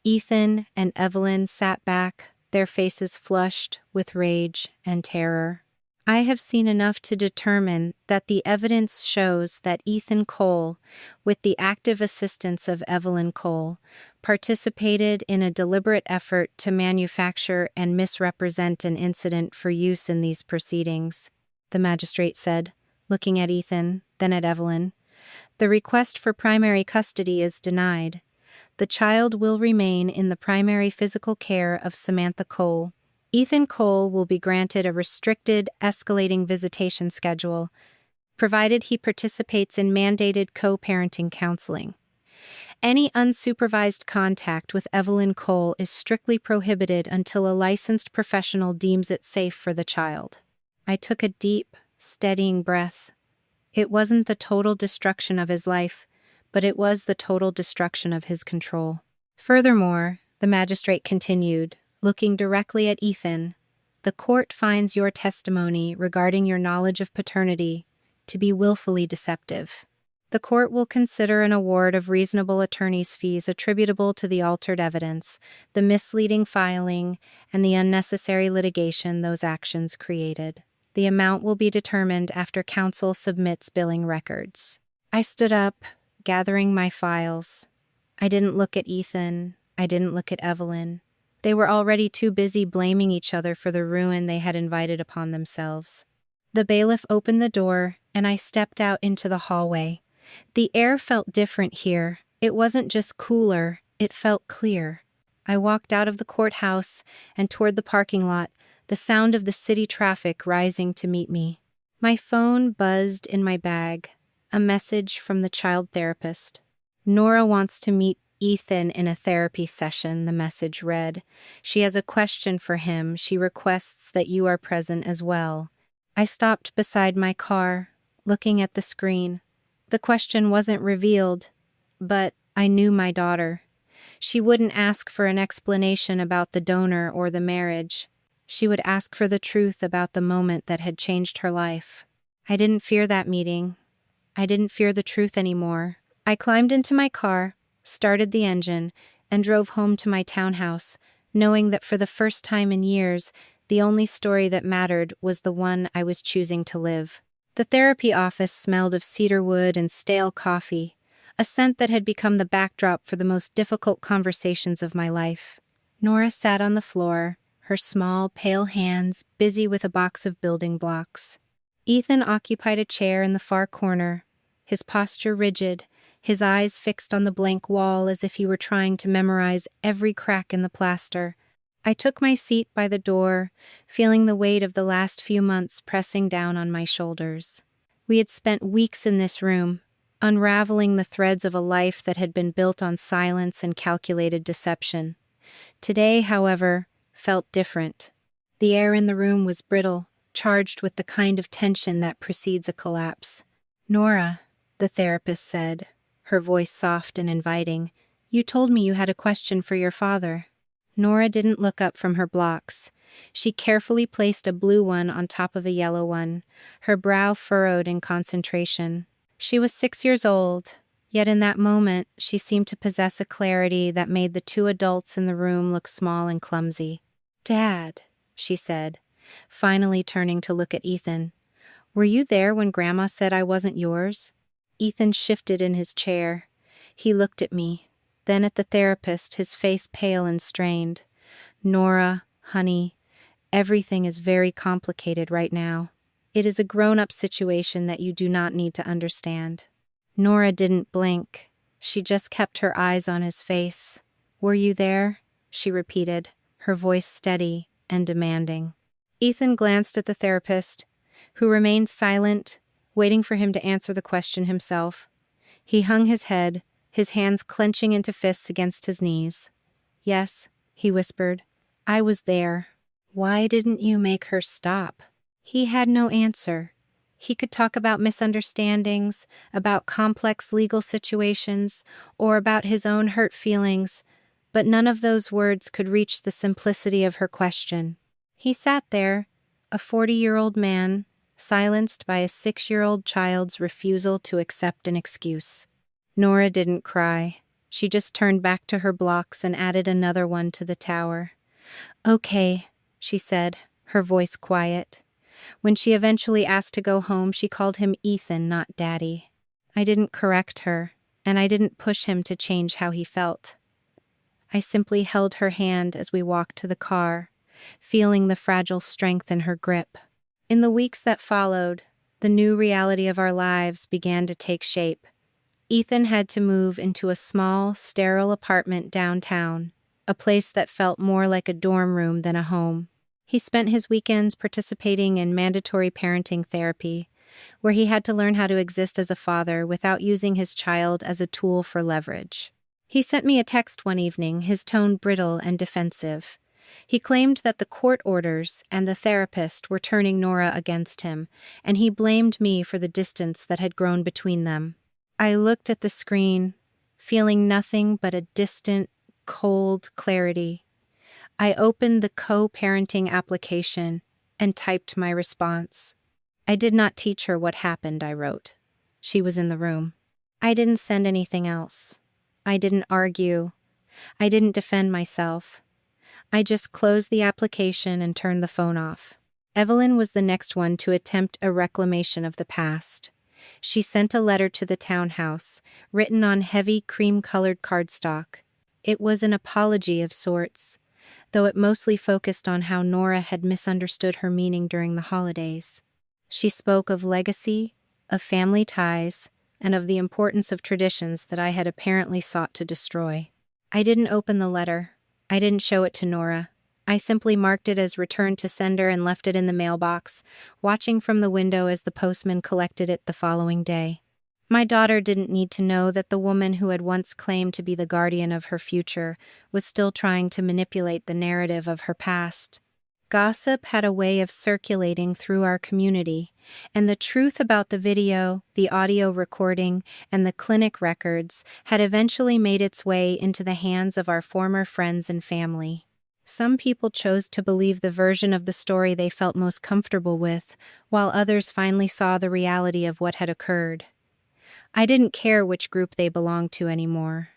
Ethan and Evelyn sat back, their faces flushed with rage and terror. "I have seen enough to determine that the evidence shows that Ethan Cole, with the active assistance of Evelyn Cole, participated in a deliberate effort to manufacture and misrepresent an incident for use in these proceedings," the magistrate said, looking at Ethan, then at Evelyn. "The request for primary custody is denied. The child will remain in the primary physical care of Samantha Cole. Ethan Cole will be granted a restricted, escalating visitation schedule, provided he participates in mandated co-parenting counseling. Any unsupervised contact with Evelyn Cole is strictly prohibited until a licensed professional deems it safe for the child." I took a deep, steadying breath. It wasn't the total destruction of his life, but it was the total destruction of his control. "Furthermore," the magistrate continued, looking directly at Ethan, "the court finds your testimony regarding your knowledge of paternity to be willfully deceptive. The court will consider an award of reasonable attorney's fees attributable to the altered evidence, the misleading filing, and the unnecessary litigation those actions created. The amount will be determined after counsel submits billing records." I stood up, gathering my files. I didn't look at Ethan. I didn't look at Evelyn. They were already too busy blaming each other for the ruin they had invited upon themselves. The bailiff opened the door, and I stepped out into the hallway. The air felt different here. It wasn't just cooler, it felt clear. I walked out of the courthouse and toward the parking lot, the sound of the city traffic rising to meet me. My phone buzzed in my bag, a message from the child therapist. "Nora wants to meet Ethan in a therapy session," the message read. "She has a question for him. She requests that you are present as well." I stopped beside my car, looking at the screen. The question wasn't revealed, but I knew my daughter. She wouldn't ask for an explanation about the donor or the marriage. She would ask for the truth about the moment that had changed her life. I didn't fear that meeting. I didn't fear the truth anymore. I climbed into my car, started the engine, and drove home to my townhouse, knowing that for the first time in years, the only story that mattered was the one I was choosing to live. The therapy office smelled of cedarwood and stale coffee, a scent that had become the backdrop for the most difficult conversations of my life. Nora sat on the floor, her small, pale hands busy with a box of building blocks. Ethan occupied a chair in the far corner, his posture rigid, his eyes fixed on the blank wall as if he were trying to memorize every crack in the plaster. I took my seat by the door, feeling the weight of the last few months pressing down on my shoulders. We had spent weeks in this room, unraveling the threads of a life that had been built on silence and calculated deception. Today, however, felt different. The air in the room was brittle, charged with the kind of tension that precedes a collapse. "Nora," the therapist said, her voice soft and inviting, "you told me you had a question for your father." Nora didn't look up from her blocks. She carefully placed a blue one on top of a yellow one, her brow furrowed in concentration. She was 6 years old, Yet in that moment, she seemed to possess a clarity that made the two adults in the room look small and clumsy. "Dad," she said, finally turning to look at Ethan. "Were you there when Grandma said I wasn't yours?" Ethan shifted in his chair. He looked at me, then at the therapist, his face pale and strained. "Nora, honey, everything is very complicated right now. It is a grown-up situation that you do not need to understand." Nora didn't blink. She just kept her eyes on his face. "Were you there?" she repeated, her voice steady and demanding. Ethan glanced at the therapist, who remained silent, waiting for him to answer the question himself. He hung his head, his hands clenching into fists against his knees. "Yes," he whispered. "I was there." "Why didn't you make her stop?" He had no answer. He could talk about misunderstandings, about complex legal situations, or about his own hurt feelings, but none of those words could reach the simplicity of her question. He sat there, a 40-year-old man, silenced by a 6-year-old child's refusal to accept an excuse. Nora didn't cry. She just turned back to her blocks and added another one to the tower. "Okay," she said, her voice quiet. When she eventually asked to go home, she called him Ethan, not Daddy. I didn't correct her, and I didn't push him to change how he felt. I simply held her hand as we walked to the car, feeling the fragile strength in her grip. In the weeks that followed, the new reality of our lives began to take shape. Ethan had to move into a small, sterile apartment downtown, a place that felt more like a dorm room than a home. He spent his weekends participating in mandatory parenting therapy, where he had to learn how to exist as a father without using his child as a tool for leverage. He sent me a text one evening, his tone brittle and defensive. He claimed that the court orders and the therapist were turning Nora against him, and he blamed me for the distance that had grown between them. I looked at the screen, feeling nothing but a distant, cold clarity. I opened the co-parenting application and typed my response. I did not teach her what happened, I wrote. She was in the room. I didn't send anything else. I didn't argue. I didn't defend myself. I just closed the application and turned the phone off. Evelyn was the next one to attempt a reclamation of the past. She sent a letter to the townhouse, written on heavy cream-colored cardstock. It was an apology of sorts, though it mostly focused on how Nora had misunderstood her meaning during the holidays. She spoke of legacy, of family ties, and of the importance of traditions that I had apparently sought to destroy. I didn't open the letter. I didn't show it to Nora. I simply marked it as returned to sender and left it in the mailbox, watching from the window as the postman collected it the following day. My daughter didn't need to know that the woman who had once claimed to be the guardian of her future was still trying to manipulate the narrative of her past. Gossip had a way of circulating through our community, and the truth about the video, the audio recording, and the clinic records had eventually made its way into the hands of our former friends and family. Some people chose to believe the version of the story they felt most comfortable with, while others finally saw the reality of what had occurred. I didn't care which group they belonged to anymore.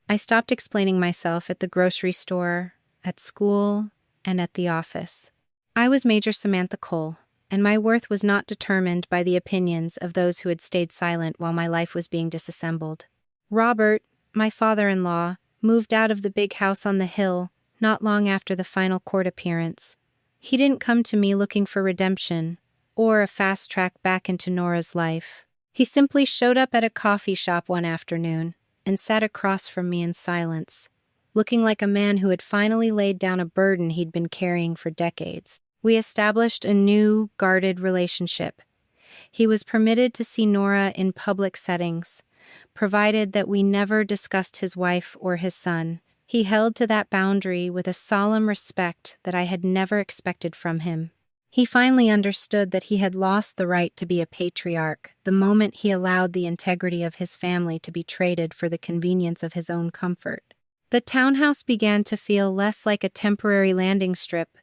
I stopped explaining myself at the grocery store, at school, and at the office. I was Major Samantha Cole, and my worth was not determined by the opinions of those who had stayed silent while my life was being disassembled. Robert, my father-in-law, moved out of the big house on the hill not long after the final court appearance. He didn't come to me looking for redemption or a fast track back into Nora's life. He simply showed up at a coffee shop one afternoon and sat across from me in silence, looking like a man who had finally laid down a burden he'd been carrying for decades. We established a new, guarded relationship. He was permitted to see Nora in public settings, provided that we never discussed his wife or his son. He held to that boundary with a solemn respect that I had never expected from him. He finally understood that he had lost the right to be a patriarch the moment he allowed the integrity of his family to be traded for the convenience of his own comfort. The townhouse began to feel less like a temporary landing strip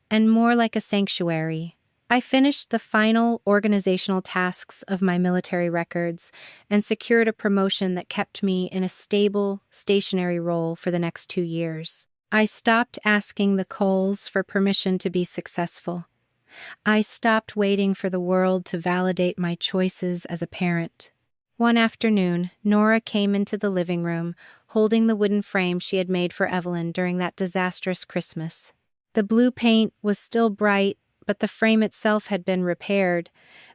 and more like a sanctuary, I finished the final organizational tasks of my military records and secured a promotion that kept me in a stable, stationary role for the next 2 years. I stopped asking the Coles for permission to be successful. I stopped waiting for the world to validate my choices as a parent. One afternoon, Nora came into the living room, holding the wooden frame she had made for Evelyn during that disastrous Christmas. The blue paint was still bright, but the frame itself had been repaired,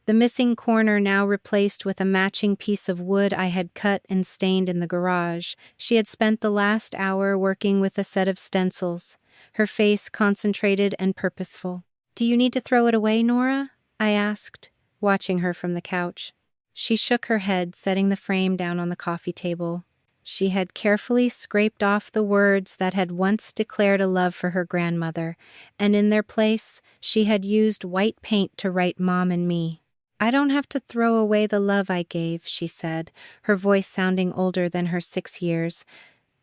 the missing corner now replaced with a matching piece of wood I had cut and stained in the garage. She had spent the last hour working with a set of stencils, her face concentrated and purposeful. "Do you need to throw it away, Nora?" I asked, watching her from the couch. She shook her head, setting the frame down on the coffee table. She had carefully scraped off the words that had once declared a love for her grandmother, and in their place, she had used white paint to write Mom and me. "I don't have to throw away the love I gave," she said, her voice sounding older than her 6 years.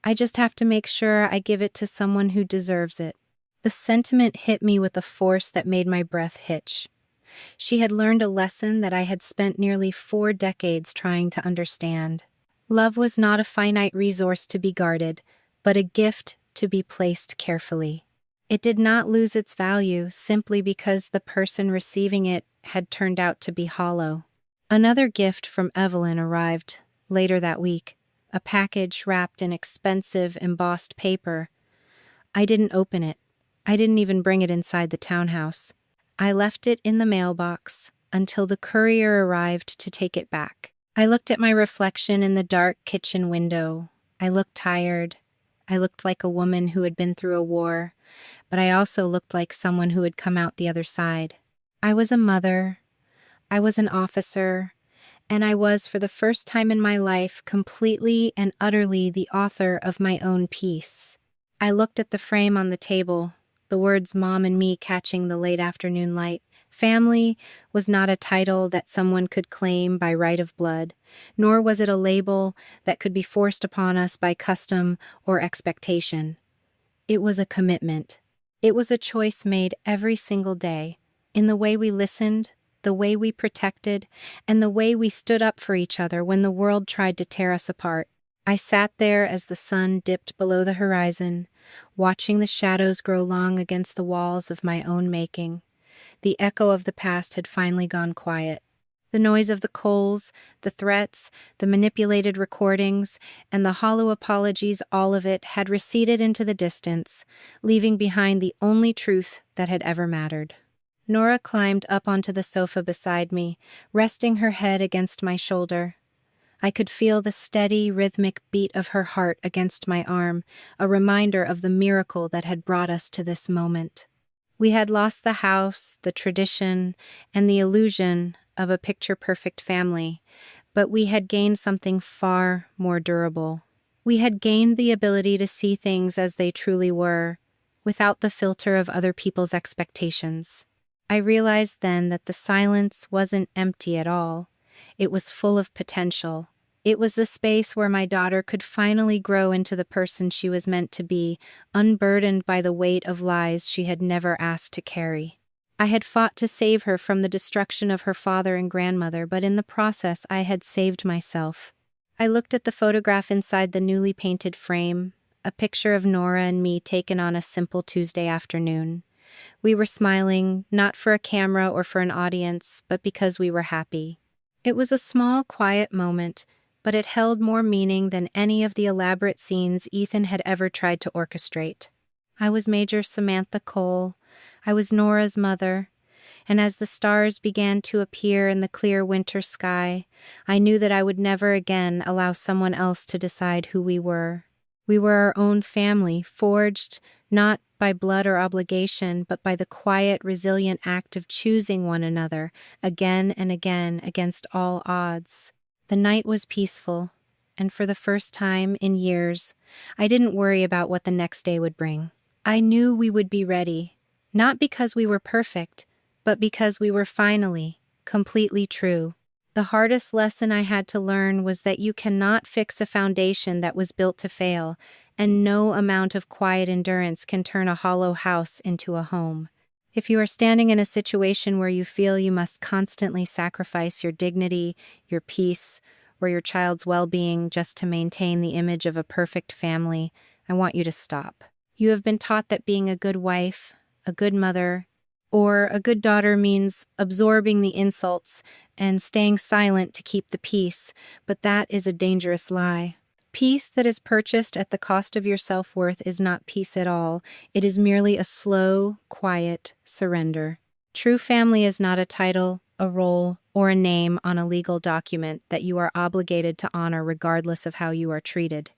"I just have to make sure I give it to someone who deserves it." The sentiment hit me with a force that made my breath hitch. She had learned a lesson that I had spent nearly 4 decades trying to understand. Love was not a finite resource to be guarded, but a gift to be placed carefully. It did not lose its value simply because the person receiving it had turned out to be hollow. Another gift from Evelyn arrived later that week, a package wrapped in expensive embossed paper. I didn't open it. I didn't even bring it inside the townhouse. I left it in the mailbox until the courier arrived to take it back. I looked at my reflection in the dark kitchen window. I looked tired. I looked like a woman who had been through a war, but I also looked like someone who had come out the other side. I was a mother. I was an officer. And I was, for the first time in my life, completely and utterly the author of my own piece. I looked at the frame on the table, the words Mom and me catching the late afternoon light. Family was not a title that someone could claim by right of blood, nor was it a label that could be forced upon us by custom or expectation. It was a commitment. It was a choice made every single day, in the way we listened, the way we protected, and the way we stood up for each other when the world tried to tear us apart. I sat there as the sun dipped below the horizon, watching the shadows grow long against the walls of my own making. The echo of the past had finally gone quiet. The noise of the Coles, the threats, the manipulated recordings, and the hollow apologies, all of it had receded into the distance, leaving behind the only truth that had ever mattered. Nora climbed up onto the sofa beside me, resting her head against my shoulder. I could feel the steady, rhythmic beat of her heart against my arm, a reminder of the miracle that had brought us to this moment. We had lost the house, the tradition, and the illusion of a picture-perfect family, but we had gained something far more durable. We had gained the ability to see things as they truly were, without the filter of other people's expectations. I realized then that the silence wasn't empty at all. It was full of potential. It was the space where my daughter could finally grow into the person she was meant to be, unburdened by the weight of lies she had never asked to carry. I had fought to save her from the destruction of her father and grandmother, but in the process I had saved myself. I looked at the photograph inside the newly painted frame, a picture of Nora and me taken on a simple Tuesday afternoon. We were smiling, not for a camera or for an audience, but because we were happy. It was a small, quiet moment, but it held more meaning than any of the elaborate scenes Ethan had ever tried to orchestrate. I was Major Samantha Cole. I was Nora's mother. And as the stars began to appear in the clear winter sky, I knew that I would never again allow someone else to decide who we were. We were our own family, forged not by blood or obligation, but by the quiet, resilient act of choosing one another again and again against all odds. The night was peaceful, and for the first time in years, I didn't worry about what the next day would bring. I knew we would be ready, not because we were perfect, but because we were finally, completely true. The hardest lesson I had to learn was that you cannot fix a foundation that was built to fail, and no amount of quiet endurance can turn a hollow house into a home. If you are standing in a situation where you feel you must constantly sacrifice your dignity, your peace, or your child's well-being just to maintain the image of a perfect family, I want you to stop. You have been taught that being a good wife, a good mother, or a good daughter means absorbing the insults and staying silent to keep the peace, but that is a dangerous lie. Peace that is purchased at the cost of your self-worth is not peace at all. It is merely a slow, quiet surrender. True family is not a title, a role, or a name on a legal document that you are obligated to honor regardless of how you are treated.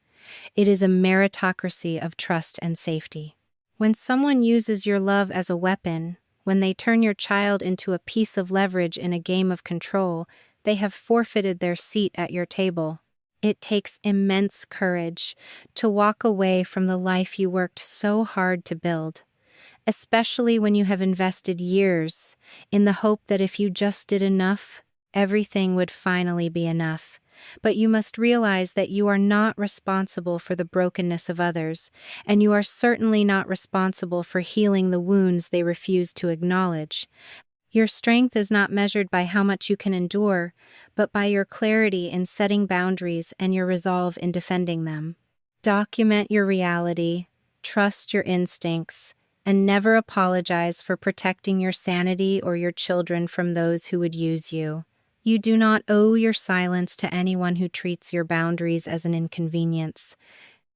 It is a meritocracy of trust and safety. When someone uses your love as a weapon, when they turn your child into a piece of leverage in a game of control, they have forfeited their seat at your table. It takes immense courage to walk away from the life you worked so hard to build, especially when you have invested years in the hope that if you just did enough, everything would finally be enough. But you must realize that you are not responsible for the brokenness of others, and you are certainly not responsible for healing the wounds they refuse to acknowledge. Your strength is not measured by how much you can endure, but by your clarity in setting boundaries and your resolve in defending them. Document your reality, trust your instincts, and never apologize for protecting your sanity or your children from those who would use you. You do not owe your silence to anyone who treats your boundaries as an inconvenience.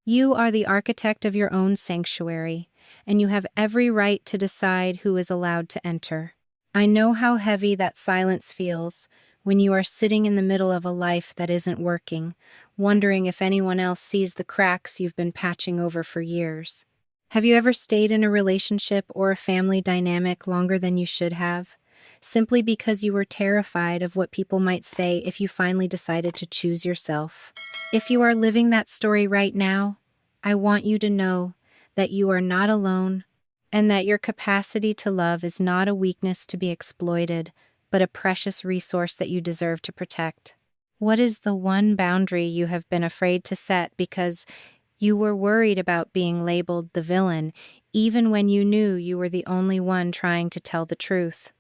You are the architect of your own sanctuary, and you have every right to decide who is allowed to enter. I know how heavy that silence feels when you are sitting in the middle of a life that isn't working, wondering if anyone else sees the cracks you've been patching over for years. Have you ever stayed in a relationship or a family dynamic longer than you should have, simply because you were terrified of what people might say if you finally decided to choose yourself? If you are living that story right now, I want you to know that you are not alone, and that your capacity to love is not a weakness to be exploited, but a precious resource that you deserve to protect. What is the one boundary you have been afraid to set because you were worried about being labeled the villain, even when you knew you were the only one trying to tell the truth?